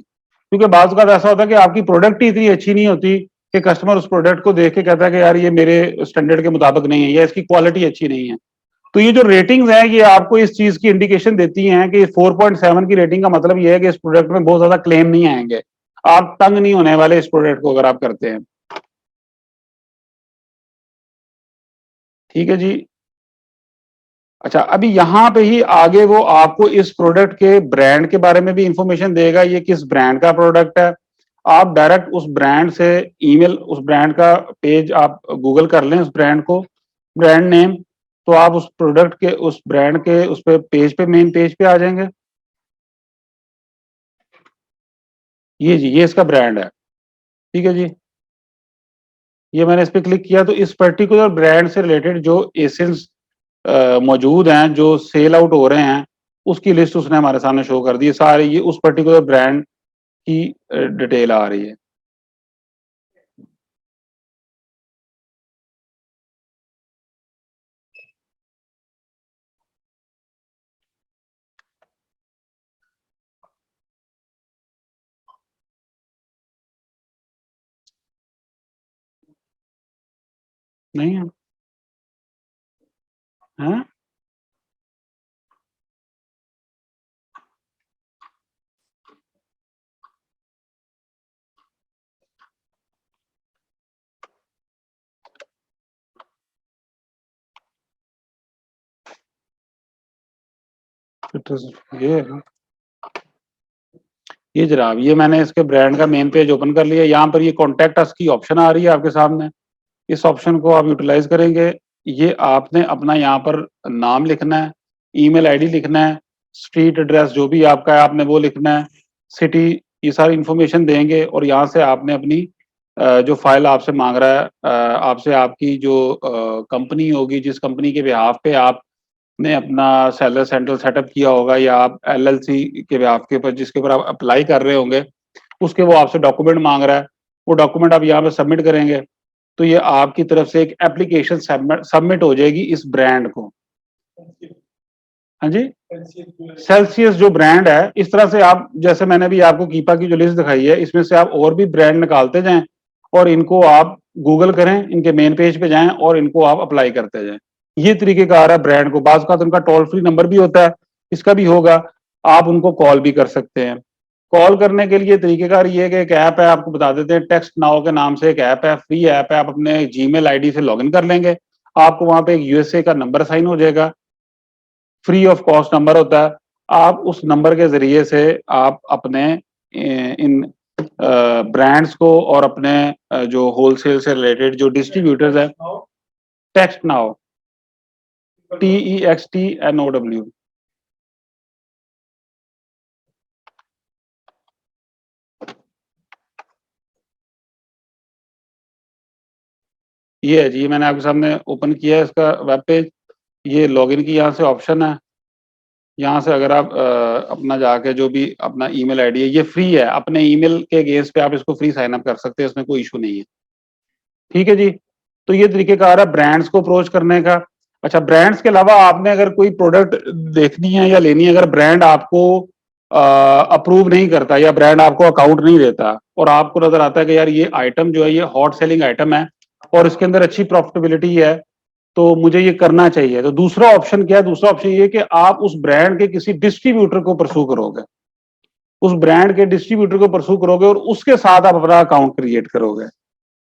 क्योंकि बात का ऐसा होता है कि आपकी प्रोडक्ट ही इतनी अच्छी नहीं होती कि कस्टमर उस प्रोडक्ट को देख के कहता है कि यार ये मेरे स्टैंडर्ड के मुताबिक नहीं है या इसकी क्वालिटी अच्छी नहीं है। तो ये जो रेटिंग्स हैं ये आपको इस चीज की इंडिकेशन देती हैं कि 4.7 की रेटिंग का मतलब ये है कि इस प्रोडक्ट में बहुत ज्यादा क्लेम नहीं आएंगे, आप तंग नहीं होने वाले इस प्रोडक्ट को अगर आप करते हैं। ठीक है जी। अच्छा, अभी यहाँ पे ही आगे वो आपको इस प्रोडक्ट के ब्रांड के बारे में भी इंफॉर्मेशन देगा, ये किस ब्रांड का प्रोडक्ट है। आप डायरेक्ट उस ब्रांड से ईमेल, उस ब्रांड का पेज आप गूगल कर लें, उस ब्रांड को, ब्रांड नेम, तो आप उस प्रोडक्ट के उस ब्रांड के उस पे पेज पे, मेन पेज पे आ जाएंगे। ये जी, ये इसका ब्रांड है। ठीक है जी, ये मैंने इस पे क्लिक किया तो इस पर्टिकुलर ब्रांड से रिलेटेड जो एसेंस मौजूद हैं, जो सेल आउट हो रहे हैं, उसकी लिस्ट उसने हमारे सामने शो कर दी है। सारे ये उस पर्टिकुलर ब्रांड की डिटेल आ रही है। नहीं है? हैं? ये है। ये जनाब, ये मैंने इसके ब्रांड का मेन पेज ओपन कर लिया। यहाँ पर ये कॉन्टैक्ट अस की ऑप्शन आ रही है आपके सामने। इस ऑप्शन को आप यूटिलाइज करेंगे। ये आपने अपना यहाँ पर नाम लिखना है, ईमेल आईडी लिखना है, स्ट्रीट एड्रेस जो भी आपका है आपने वो लिखना है, सिटी, ये सारी इंफॉर्मेशन देंगे और यहाँ से आपने अपनी जो फाइल आपसे मांग रहा है, आपसे आपकी जो कंपनी होगी, जिस कंपनी के बिहाफ पे आपने अपना सेलर सेंट्रल सेटअप किया होगा या आप एलएलसी के बिहाफ के ऊपर जिसके ऊपर आप अप्लाई कर रहे होंगे, उसके वो आपसे डॉक्यूमेंट मांग रहा है। वो डॉक्यूमेंट आप यहाँ पे सबमिट करेंगे तो ये आपकी तरफ से एक एप्लीकेशन सबमिट हो जाएगी इस ब्रांड को। हाँ जी, सेल्सियस जो ब्रांड है, इस तरह से आप, जैसे मैंने भी आपको कीपा की जो लिस्ट दिखाई है, इसमें से आप और भी ब्रांड निकालते जाएं और इनको आप गूगल करें, इनके मेन पेज पे जाएं और इनको आप अप्लाई करते जाएं। ये तरीकेकार है ब्रांड को। बाज़ का तो उनका टोल फ्री नंबर भी होता है, इसका भी होगा, आप उनको कॉल भी कर सकते हैं। कॉल करने के लिए तरीकेकार ये है कि एक ऐप है, आपको बता देते हैं, टेक्स्ट नाउ के नाम से एक ऐप है, फ्री ऐप है। आप अपने जीमेल आईडी से लॉगिन कर लेंगे, आपको वहां पे एक यूएसए का नंबर असाइन हो जाएगा, फ्री ऑफ कॉस्ट नंबर होता है। आप उस नंबर के जरिए से आप अपने इन ब्रांड्स को और अपने जो होलसेल से रिलेटेड जो डिस्ट्रीब्यूटर्स हैं, टेक्स्ट नाउ, TEXTNOW, ये है जी, मैंने आपके सामने ओपन किया है इसका वेब पेज। ये लॉगिन की यहाँ से ऑप्शन है, यहाँ से अगर आप अपना जाके जो भी अपना ईमेल आईडी है, ये फ्री है, अपने ईमेल के अगेंस्ट पे आप इसको फ्री साइन अप कर सकते हैं, इसमें कोई इशू नहीं है। ठीक है जी, तो ये तरीकेकार है ब्रांड्स को अप्रोच करने का। अच्छा, ब्रांड्स के अलावा आपने अगर कोई प्रोडक्ट देखनी है या लेनी है, अगर ब्रांड आपको अप्रूव नहीं करता या ब्रांड आपको अकाउंट नहीं देता और आपको नजर आता है कि यार ये आइटम जो है ये हॉट सेलिंग आइटम है और इसके अंदर अच्छी प्रॉफिटेबिलिटी है, तो मुझे ये करना चाहिए, तो दूसरा ऑप्शन क्या है? दूसरा ऑप्शन ये कि आप उस ब्रांड के किसी डिस्ट्रीब्यूटर को परसू करोगे, उस ब्रांड के डिस्ट्रीब्यूटर को परसू करोगे और उसके साथ आप अपना अकाउंट क्रिएट करोगे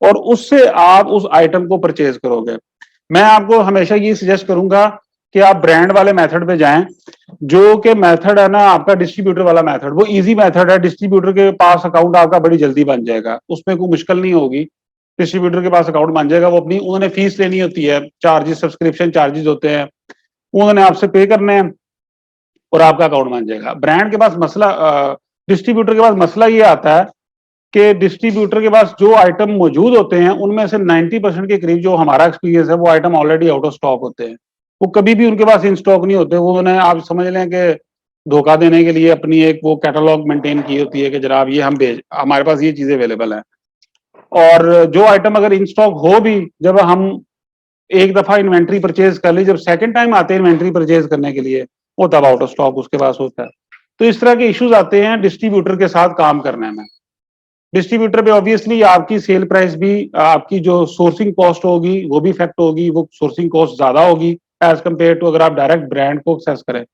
और उससे आप उस आइटम को परचेज करोगे। मैं आपको हमेशा ये सजेस्ट करूंगा कि आप ब्रांड वाले मेथड पे जाएं, जो कि मेथड है ना आपका डिस्ट्रीब्यूटर वाला मेथड, वो इजी मेथड है। डिस्ट्रीब्यूटर के पास अकाउंट आपका बड़ी जल्दी बन जाएगा, उसमें कोई मुश्किल नहीं होगी। डिस्ट्रीब्यूटर के पास अकाउंट बन जाएगा, वो अपनी उन्होंने फीस लेनी होती है, चार्जेस, सब्सक्रिप्शन चार्जेस होते हैं, उन्होंने आपसे पे करने हैं और आपका अकाउंट बन जाएगा। ब्रांड के पास मसला, डिस्ट्रीब्यूटर के पास मसला ये आता है कि डिस्ट्रीब्यूटर के पास जो आइटम मौजूद होते हैं उनमें से 90% के करीब, जो हमारा एक्सपीरियंस है, वो item already out of stock होते हैं। वो कभी भी उनके पास इन स्टॉक नहीं होते। वो उन्हें, आप समझ लें कि धोखा देने के लिए अपनी एक वो कैटलॉग मेंटेन की होती है कि जनाब ये हम भेज, हमारे पास ये चीजें अवेलेबल है। और जो आइटम अगर इन स्टॉक हो भी, जब हम एक दफा इन्वेंट्री परचेज कर ली, जब सेकंड टाइम आते हैं इन्वेंट्री परचेज करने के लिए, वो तब आउट ऑफ स्टॉक उसके पास होता है। तो इस तरह के इश्यूज आते हैं डिस्ट्रीब्यूटर के साथ काम करने में। डिस्ट्रीब्यूटर पे ऑब्वियसली आपकी सेल प्राइस भी, आपकी जो सोर्सिंग कॉस्ट होगी वो भी इफेक्ट होगी, वो सोर्सिंग कॉस्ट ज्यादा होगी एज कम्पेयर टू अगर आप डायरेक्ट ब्रांड को एक्सेस करें।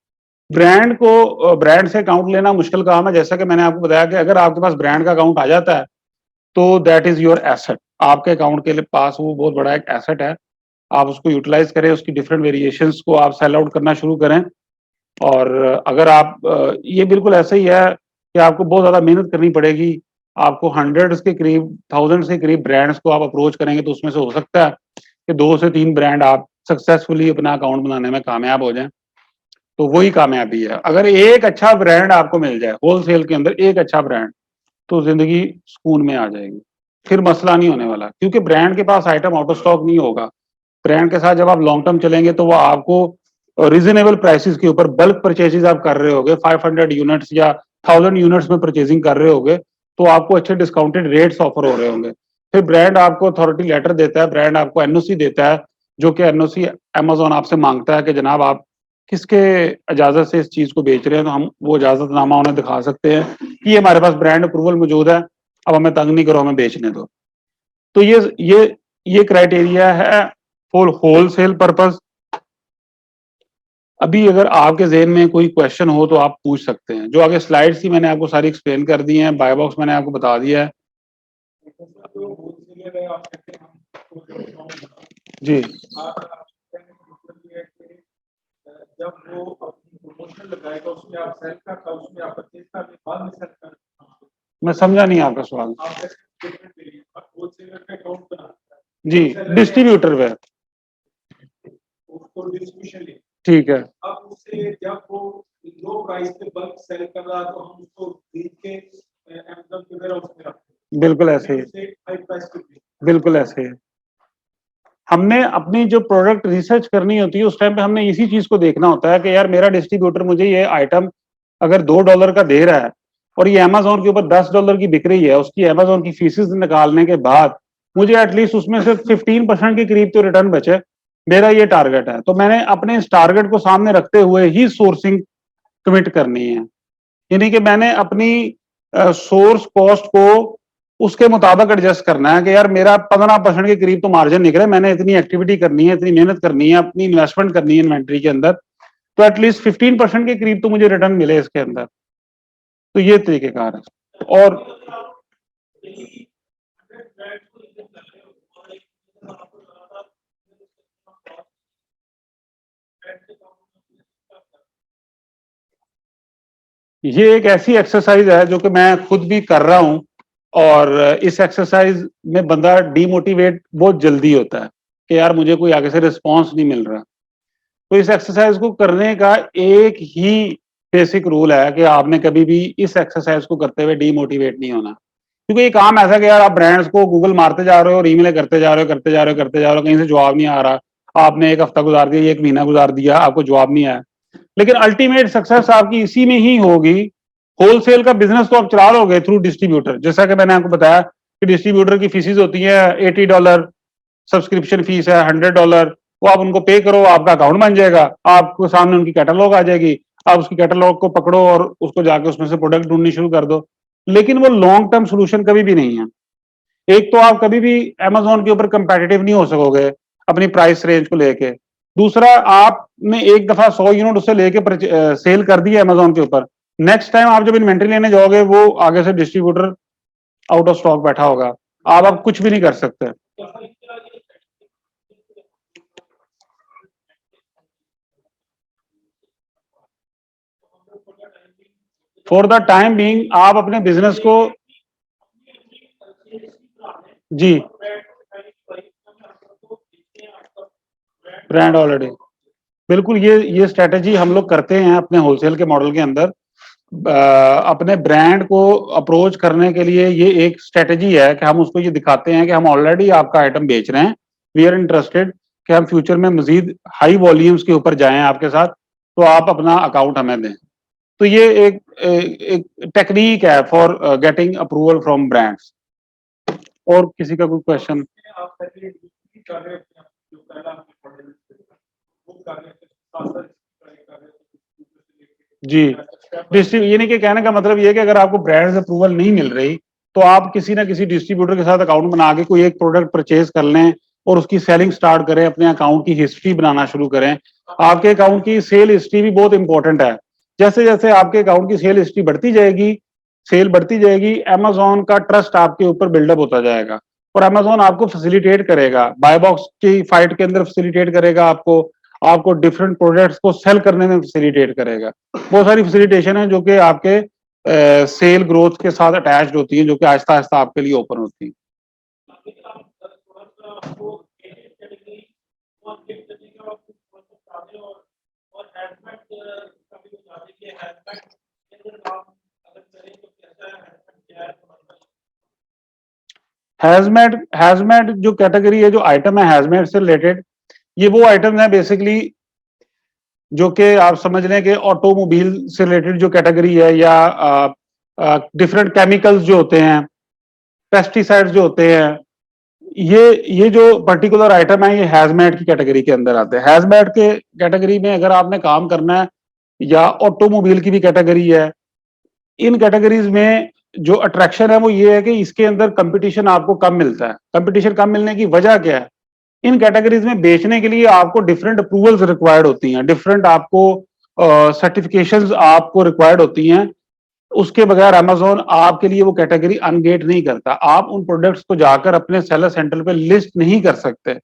ब्रांड को, ब्रांड से अकाउंट लेना मुश्किल काम है, जैसा कि मैंने आपको बताया कि अगर आपके पास ब्रांड का अकाउंट आ जाता है तो दैट इज योर एसेट। आपके अकाउंट के लिए पास वो बहुत बड़ा एक एसेट है, आप उसको यूटिलाइज करें, उसकी डिफरेंट वेरिएशंस को आप सेल आउट करना शुरू करें। और अगर आप, ये बिल्कुल ऐसा ही है कि आपको बहुत ज़्यादा मेहनत करनी पड़ेगी, आपको हंड्रेड्स के करीब, थाउजेंड्स के करीब ब्रांड्स को आप अप्रोच करेंगे, तो उसमें से हो सकता है कि 2 से 3 ब्रांड आप सक्सेसफुली अपना अकाउंट बनाने में कामयाब हो जाएँ, तो वही कामयाबी है। अगर एक अच्छा ब्रांड आपको मिल जाए, होलसेल के अंदर एक अच्छा ब्रांड, तो ज़िंदगी सुकून में आ जाएगी, फिर मसला नहीं होने वाला, क्योंकि ब्रांड के पास आइटम आउट ऑफ स्टॉक नहीं होगा। ब्रांड के साथ जब आप लॉन्ग टर्म चलेंगे तो वो आपको रीजनेबल प्राइसेस के ऊपर बल्क परचेजेज आप कर रहे होगे, 500 यूनिट्स या 1000 यूनिट्स में परचेजिंग कर रहे होगे, तो आपको अच्छे डिस्काउंटेड रेट्स ऑफर हो रहे होंगे। फिर ब्रांड आपको अथॉरिटी लेटर देता है, ब्रांड आपको एनओसी देता है, जो कि एनओसी अमेज़न आपसे मांगता है कि जनाब आप किसके इजाज़त से इस चीज़ को बेच रहे हैं, तो हम वो इजाज़तनामा उन्हें दिखा सकते हैं कि ये हमारे पास ब्रांड अप्रूवल मौजूद है, अब हमें तंग नहीं करो, हमें बेचने दो। तो ये क्राइटेरिया है फॉर होलसेल पर्पस। अभी अगर आपके ज़हन में कोई क्वेश्चन हो तो आप पूछ सकते हैं। जो आगे स्लाइड्स थी मैंने आपको सारी एक्सप्लेन कर दी हैं, बाय बॉक्स मैंने आपको बता दिया है। जी, जब वो अपनी प्रमोशन लगाएगा उसमें आप सेल का उसमें आप परचेज का बाद में सेल कर मैं समझा नहीं आपका सवाल। जी, डिस्ट्रीब्यूटर पे, ठीक है। अब उससे जब वो लो प्राइस पे बल्क सेल कर रहा तो हम उसको खरीद के अमेज़न के वेयर हाउस में रखते हैं। बिल्कुल ऐसे ही, हाई प्राइस पे बिल्कुल ऐसे ही। हमने अपनी जो प्रोडक्ट रिसर्च करनी होती है उस टाइम पे हमने इसी चीज को देखना होता है कि यार मेरा डिस्ट्रीब्यूटर मुझे ये आइटम अगर $2 का दे रहा है और ये अमेजोन के ऊपर $10 की बिक रही है, उसकी अमेजोन की फीसिस निकालने के बाद मुझे एटलीस्ट उसमें से 15% के करीब तो रिटर्न बचे, मेरा ये टारगेट है। तो मैंने अपने इस टारगेट को सामने रखते हुए ही सोर्सिंग कमिट करनी है, यानी कि मैंने अपनी सोर्स कॉस्ट को उसके मुताबिक एडजस्ट करना है कि यार मेरा 15% के करीब तो मार्जिन निकले, मैंने इतनी एक्टिविटी करनी है, इतनी मेहनत करनी है, अपनी इन्वेस्टमेंट करनी है इन्वेंट्री के अंदर, तो एटलीस्ट 15% के करीब तो मुझे रिटर्न मिले इसके अंदर। तो ये तरीकेकार है। और ये एक ऐसी एक्सरसाइज है जो कि मैं खुद भी कर रहा हूं, और इस एक्सरसाइज में बंदा डीमोटिवेट बहुत जल्दी होता है कि यार मुझे कोई आगे से रिस्पॉन्स नहीं मिल रहा। तो इस एक्सरसाइज को करने का एक ही बेसिक रूल है कि आपने कभी भी इस एक्सरसाइज को करते हुए डीमोटिवेट नहीं होना, क्योंकि ये काम ऐसा कि यार आप ब्रांड्स को गूगल मारते जा रहे हो और ईमेल करते जा रहे हो, करते जा रहे हो, करते जा रहे हो, कहीं से जवाब नहीं आ रहा, आपने एक हफ्ता गुजार दिया, एक महीना गुजार दिया, आपको जवाब नहीं आया, लेकिन अल्टीमेट सक्सेस आपकी इसी में ही होगी। होलसेल का बिजनेस तो आप चला लोगे थ्रू डिस्ट्रीब्यूटर, जैसा कि मैंने आपको बताया कि डिस्ट्रीब्यूटर की फीसिस होती है $80, सब्सक्रिप्शन फीस है $100, वो आप उनको पे करो, आपका अकाउंट बन जाएगा, आपको सामने उनकी कैटलॉग आ जाएगी, आप उसकी कैटलॉग को पकड़ो और उसको जाके उसमें से प्रोडक्ट ढूंढनी शुरू कर दो। लेकिन वो लॉन्ग टर्म सोल्यूशन कभी भी नहीं है। एक तो आप कभी भी अमेजोन के ऊपर कंपेटिटिव नहीं हो सकोगे अपनी प्राइस रेंज को लेके, दूसरा आपने एक दफा 100 यूनिट उससे लेके सेल कर दिया अमेजोन के ऊपर, नेक्स्ट टाइम आप जब इन्वेंट्री लेने जाओगे वो आगे से डिस्ट्रीब्यूटर आउट ऑफ स्टॉक बैठा होगा, आप कुछ भी नहीं कर सकते। फॉर द टाइम बीइंग आप अपने बिजनेस को, जी, ब्रांड ऑलरेडी, बिल्कुल ये स्ट्रेटेजी हम लोग करते हैं अपने होलसेल के मॉडल के अंदर। अपने ब्रांड को अप्रोच करने के लिए ये एक स्ट्रेटेजी है कि हम उसको ये दिखाते हैं कि हम ऑलरेडी आपका आइटम बेच रहे हैं, वी आर इंटरेस्टेड कि हम फ्यूचर में मजीद हाई वॉल्यूम्स के ऊपर जाएं आपके साथ, तो आप अपना अकाउंट हमें दें। तो ये एक टेक्निक है for getting approval from brands. और किसी का कोई क्वेश्चन? जी, यानी कि कहने का मतलब ये है कि अगर आपको ब्रांड से अप्रूवल नहीं मिल रही तो आप किसी ना किसी डिस्ट्रीब्यूटर के साथ अकाउंट बना के कोई एक प्रोडक्ट परचेज कर लें और उसकी सेलिंग स्टार्ट करें, अपने अकाउंट की हिस्ट्री बनाना शुरू करें। आपके अकाउंट की सेल हिस्ट्री भी बहुत इंपॉर्टेंट है। जैसे जैसे आपके अकाउंट की सेल हिस्ट्री बढ़ती जाएगी, सेल बढ़ती जाएगी, अमेजोन का ट्रस्ट आपके ऊपर बिल्डअप होता जाएगा और अमेजोन आपको फैसिलिटेट करेगा, बाय बॉक्स की फाइट के अंदर फैसिलिटेट करेगा, आपको डिफरेंट प्रोडक्ट्स को सेल करने में फैसिलिटेट करेगा। बहुत सारी फैसिलिटेशन है जो कि आपके सेल ग्रोथ के साथ अटैच्ड होती है, जो कि आहिस्ता आहिस्ता आपके लिए ओपन होती है। हैजमेट जो कैटेगरी है, जो आइटम है हैजमेट से रिलेटेड, ये वो आइटम है बेसिकली जो कि आप समझ लें कि ऑटोमोबाइल से रिलेटेड जो कैटेगरी है, या डिफरेंट केमिकल्स जो होते हैं, पेस्टिसाइड्स जो होते हैं, ये जो पर्टिकुलर आइटम है ये हैजमेट की कैटेगरी के अंदर आते हैं। हैजमेट के कैटेगरी में अगर आपने काम करना है, या ऑटोमोबाइल की भी कैटेगरी है, इन कैटेगरीज में जो अट्रैक्शन है वो ये है कि इसके अंदर कंपटीशन आपको कम मिलता है। कंपटीशन कम मिलने की वजह क्या है? इन कैटेगरीज में बेचने के लिए आपको डिफरेंट अप्रूवल्स रिक्वायर्ड होती हैं, डिफरेंट आपको सर्टिफिकेशंस आपको रिक्वायर्ड होती हैं। उसके बगैर अमेजोन आपके लिए वो कैटेगरी अनगेट नहीं करता। आप उन प्रोडक्ट्स को जाकर अपने सेलर सेंटर पे लिस्ट नहीं कर सकते।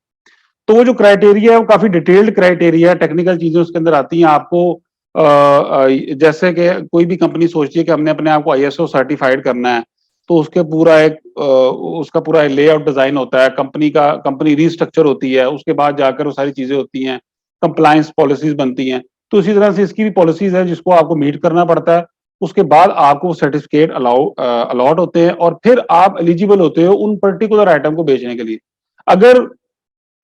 तो वो जो क्राइटेरिया है वो काफी डिटेल्ड क्राइटेरिया है, टेक्निकल चीजें उसके अंदर आती हैं। आपको जैसे कि कोई भी कंपनी सोचती है कि हमने अपने आप को ISO सर्टिफाइड करना है, तो उसका पूरा लेआउट डिजाइन होता है, कंपनी रीस्ट्रक्चर होती है, उसके बाद जाकर वो सारी चीजें होती हैं, कंप्लायंस पॉलिसीज बनती हैं। तो इसी तरह से इसकी भी पॉलिसीज है जिसको आपको मीट करना पड़ता है। उसके बाद आपको सर्टिफिकेट अलॉट होते हैं और फिर आप एलिजिबल होते हो उन पर्टिकुलर आइटम को बेचने के लिए। अगर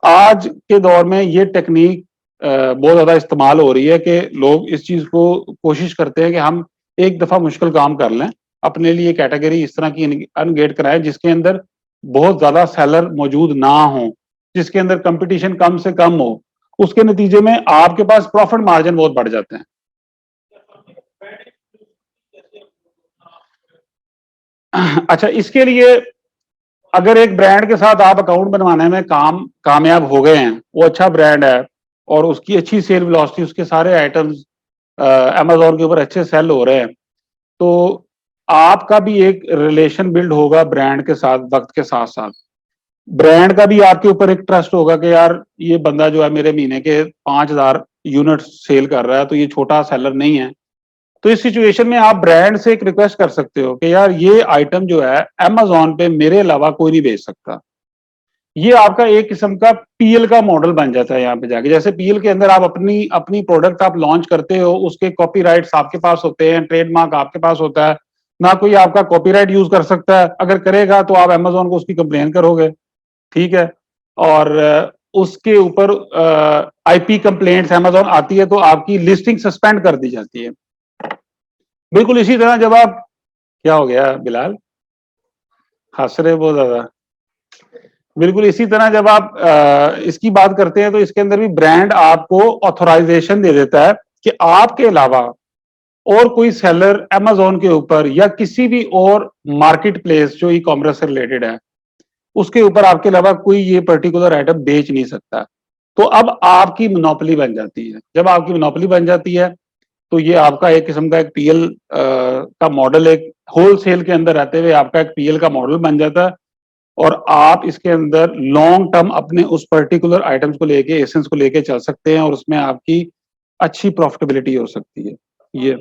आज के दौर में ये टेक्निक बहुत ज्यादा इस्तेमाल हो रही है कि लोग इस चीज को कोशिश करते हैं कि हम एक दफा मुश्किल काम कर लें, अपने लिए कैटेगरी इस तरह की अनगेट कराएं जिसके अंदर बहुत ज्यादा सेलर मौजूद ना हो, जिसके अंदर कंपटीशन कम से कम हो। उसके नतीजे में आपके पास प्रॉफिट मार्जिन बहुत बढ़ जाते हैं। अच्छा, इसके लिए अगर एक ब्रांड के साथ आप अकाउंट बनवाने में कामयाब हो गए हैं, वो अच्छा ब्रांड है और उसकी अच्छी सेल वेलोसिटी, उसके सारे आइटम्स अमेज़न के ऊपर अच्छे सेल हो रहे हैं, तो आपका भी एक रिलेशन बिल्ड होगा ब्रांड के साथ वक्त के साथ-साथ। ब्रांड का भी आपके ऊपर एक ट्रस्ट होगा कि यार ये बंदा जो है मेरे महीने के 5,000 यूनिट सेल कर रहा है, तो ये छोटा सेलर नहीं है। तो इस सिचुएशन में आप ब्रांड से एक रिक्वेस्ट कर सकते हो कि यार ये आइटम जो है अमेज़न पे मेरे अलावा कोई नहीं बेच सकता। ये आपका एक किस्म का पीएल का मॉडल बन जाता है यहाँ पे जाके। जैसे पीएल के अंदर आप अपनी अपनी प्रोडक्ट आप लॉन्च करते हो, उसके कॉपीराइट्स आपके पास होते हैं, ट्रेडमार्क आपके पास होता है, ना कोई आपका कॉपीराइट यूज कर सकता है। अगर करेगा तो आप अमेज़न को उसकी कंप्लेन करोगे, ठीक है? और उसके ऊपर आईपी कंप्लेंट्स अमेज़न आती है तो आपकी लिस्टिंग सस्पेंड कर दी जाती है। बिल्कुल इसी तरह जब आप क्या हो गया बिलाल? हँस रहे हो बहुत ज़्यादा। बिल्कुल इसी तरह जब आप इसकी बात करते हैं तो इसके अंदर भी ब्रांड आपको ऑथराइजेशन दे देता है कि आपके अलावा और कोई सेलर अमेज़न के ऊपर या किसी भी और मार्केट प्लेस जो ई कॉमर्स से रिलेटेड है, उसके ऊपर आपके अलावा कोई ये पर्टिकुलर आइटम बेच नहीं सकता। तो अब आपकी मोनोपोली बन जाती है। जब आपकी मोनोपोली बन जाती है, तो ये आपका एक किस्म का एक पीएल का मॉडल, एक होलसेल के अंदर रहते हुए आपका एक पीएल का मॉडल बन जाता है और आप इसके अंदर लॉन्ग टर्म अपने उस पर्टिकुलर आइटम्स को लेके, एसेंस को लेके चल सकते हैं और उसमें आपकी अच्छी प्रॉफिटेबिलिटी हो सकती है। ये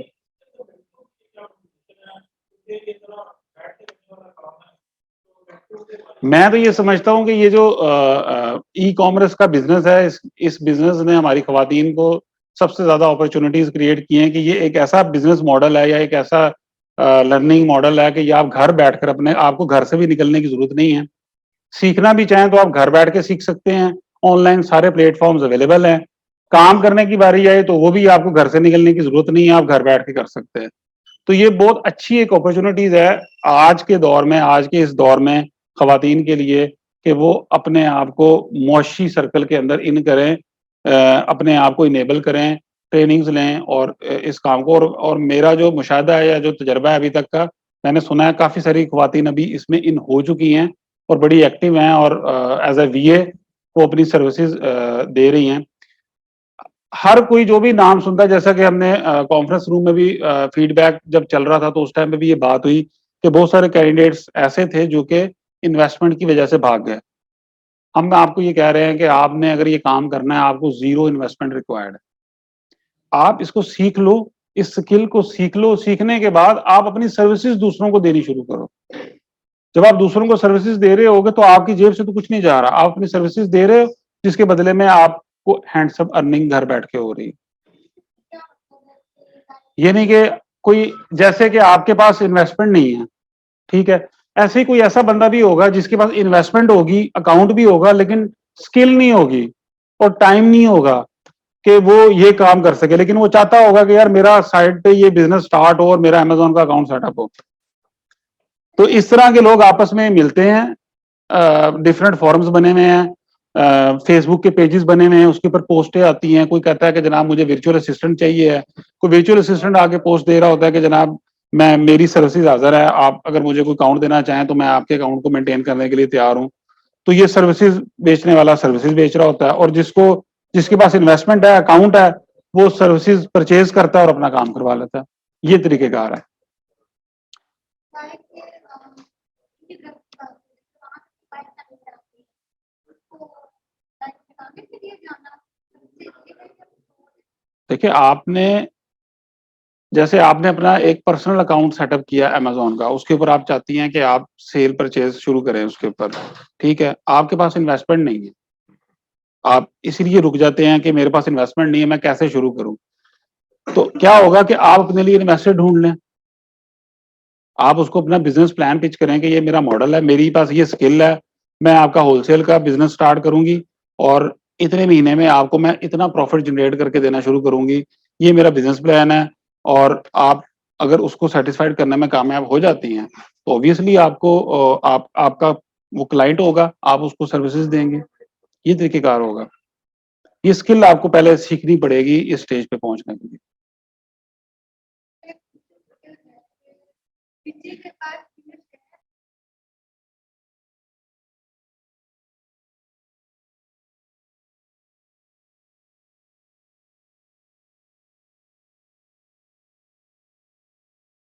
मैं तो ये समझता हूँ कि ये जो ई कॉमर्स का बिजनेस है, इस बिजनेस ने हमारी खवातीन को सबसे ज्यादा अपॉर्चुनिटीज क्रिएट की हैं कि ये एक ऐसा बिजनेस मॉडल है या एक ऐसा लर्निंग मॉडल है कि ये आप घर बैठकर अपने आपको घर से भी निकलने की जरूरत नहीं है। सीखना भी चाहें तो आप घर बैठ के सीख सकते हैं। ऑनलाइन सारे प्लेटफॉर्म्स अवेलेबल हैं। काम करने की बारी आए तो वो भी आपको घर से निकलने की जरूरत नहीं है, आप घर बैठ के कर सकते हैं। तो ये बहुत अच्छी एक अपॉर्चुनिटीज है आज के दौर में, आज के इस दौर में खवातीन के लिए कि वो अपने आप को मुआशी सर्कल के अंदर इन करें, अपने आप को इनेबल करें, ट्रेनिंग्स लें और इस काम को और मेरा जो मुशाहिदा है या जो तजर्बा है अभी तक का, मैंने सुना है काफ़ी सारी खवातीन अभी इसमें इन हो चुकी हैं और बड़ी एक्टिव हैं और एज़ अ वीए वो अपनी सर्विसेज़ दे रही हैं। हर कोई जो भी नाम सुनता है, जैसा कि हमने कॉन्फ्रेंस रूम में भी फीडबैक जब चल रहा था तो उस टाइम पे भी ये बात हुई कि बहुत सारे कैंडिडेट्स ऐसे थे जो कि इन्वेस्टमेंट की वजह से भाग गए। हम आपको ये कह रहे हैं कि आपने अगर ये काम करना है, आपको ज़ीरो इन्वेस्टमेंट रिक्वायर्ड है। आप इसको सीख लो, इस स्किल को सीख लो, सीखने के बाद आप अपनी सर्विसेज़ दूसरों को देनी शुरू करो। जब आप दूसरों को सर्विसेज़ दे रहे होगे तो आपकी जेब से तो कुछ नहीं जा रहा। आप अपनी सर्विसेज़ दे रहे हो, जिसके बदले में आपको हैंडसम अर्निंग घर बैठ के हो रही है। ये नहीं कि कोई जैसे कि आपके पास इन्वेस्टमेंट नहीं है, ठीक है? ऐसे ही कोई ऐसा बंदा भी होगा जिसके पास इन्वेस्टमेंट होगी, अकाउंट भी होगा लेकिन स्किल नहीं होगी और टाइम नहीं होगा कि वो ये काम कर सके। लेकिन वो चाहता होगा कि यार मेरा साइड पे ये बिज़नेस स्टार्ट हो और मेरा अमेज़न का अकाउंट सेटअप हो। तो इस तरह के लोग आपस में मिलते हैं, डिफरेंट फोरम्स बने हुए हैं, फेसबुक के पेजेस बने हुए हैं, उसके ऊपर पोस्टें आती हैं। कोई कहता है कि जनाब मुझे वर्चुअल असिस्टेंट चाहिए है, कोई वर्चुअल असिस्टेंट आके पोस्ट दे रहा होता है कि जनाब मैं मेरी सर्विसेज हाजिर है, आप अगर मुझे कोई अकाउंट देना चाहें तो मैं आपके अकाउंट को मेंटेन करने के लिए तैयार हूँ। तो ये सर्विसेज बेचने वाला सर्विसेज बेच रहा होता है और जिसके पास इन्वेस्टमेंट है, अकाउंट है, वो सर्विसेज परचेज करता है और अपना काम करवा लेता है। ये तरीकेकार है। देखिए, आपने जैसे आपने अपना एक पर्सनल अकाउंट सेटअप किया अमेज़न का, उसके ऊपर आप चाहती हैं कि आप सेल परचेज़ शुरू करें उसके ऊपर, ठीक है? आपके पास इन्वेस्टमेंट नहीं है। आप इसीलिए रुक जाते हैं कि मेरे पास इन्वेस्टमेंट नहीं है, मैं कैसे शुरू करूँ? तो क्या होगा कि आप अपने लिए इन्वेस्टर ढूँढ लें। आप उसको अपना बिज़नेस प्लान पिच करें कि ये मेरा मॉडल है, मेरे पास ये स्किल है, मैं आपका होलसेल का बिज़नेस स्टार्ट करूँगी और इतने महीने में आपको मैं इतना प्रॉफ़िट जनरेट करके देना शुरू करूँगी। ये मेरा बिज़नेस प्लान है और आप अगर उसको सैटिस्फाइड करने में कामयाब हो जाती हैं, तो ऑब्वियसली आपको आप आपका वो क्लाइंट होगा, आप उसको सर्विसेज़ देंगे। ये तरीक़ेकार होगा। ये स्किल आपको पहले सीखनी पड़ेगी इस स्टेज पे पहुँचने के लिए। किसी के पास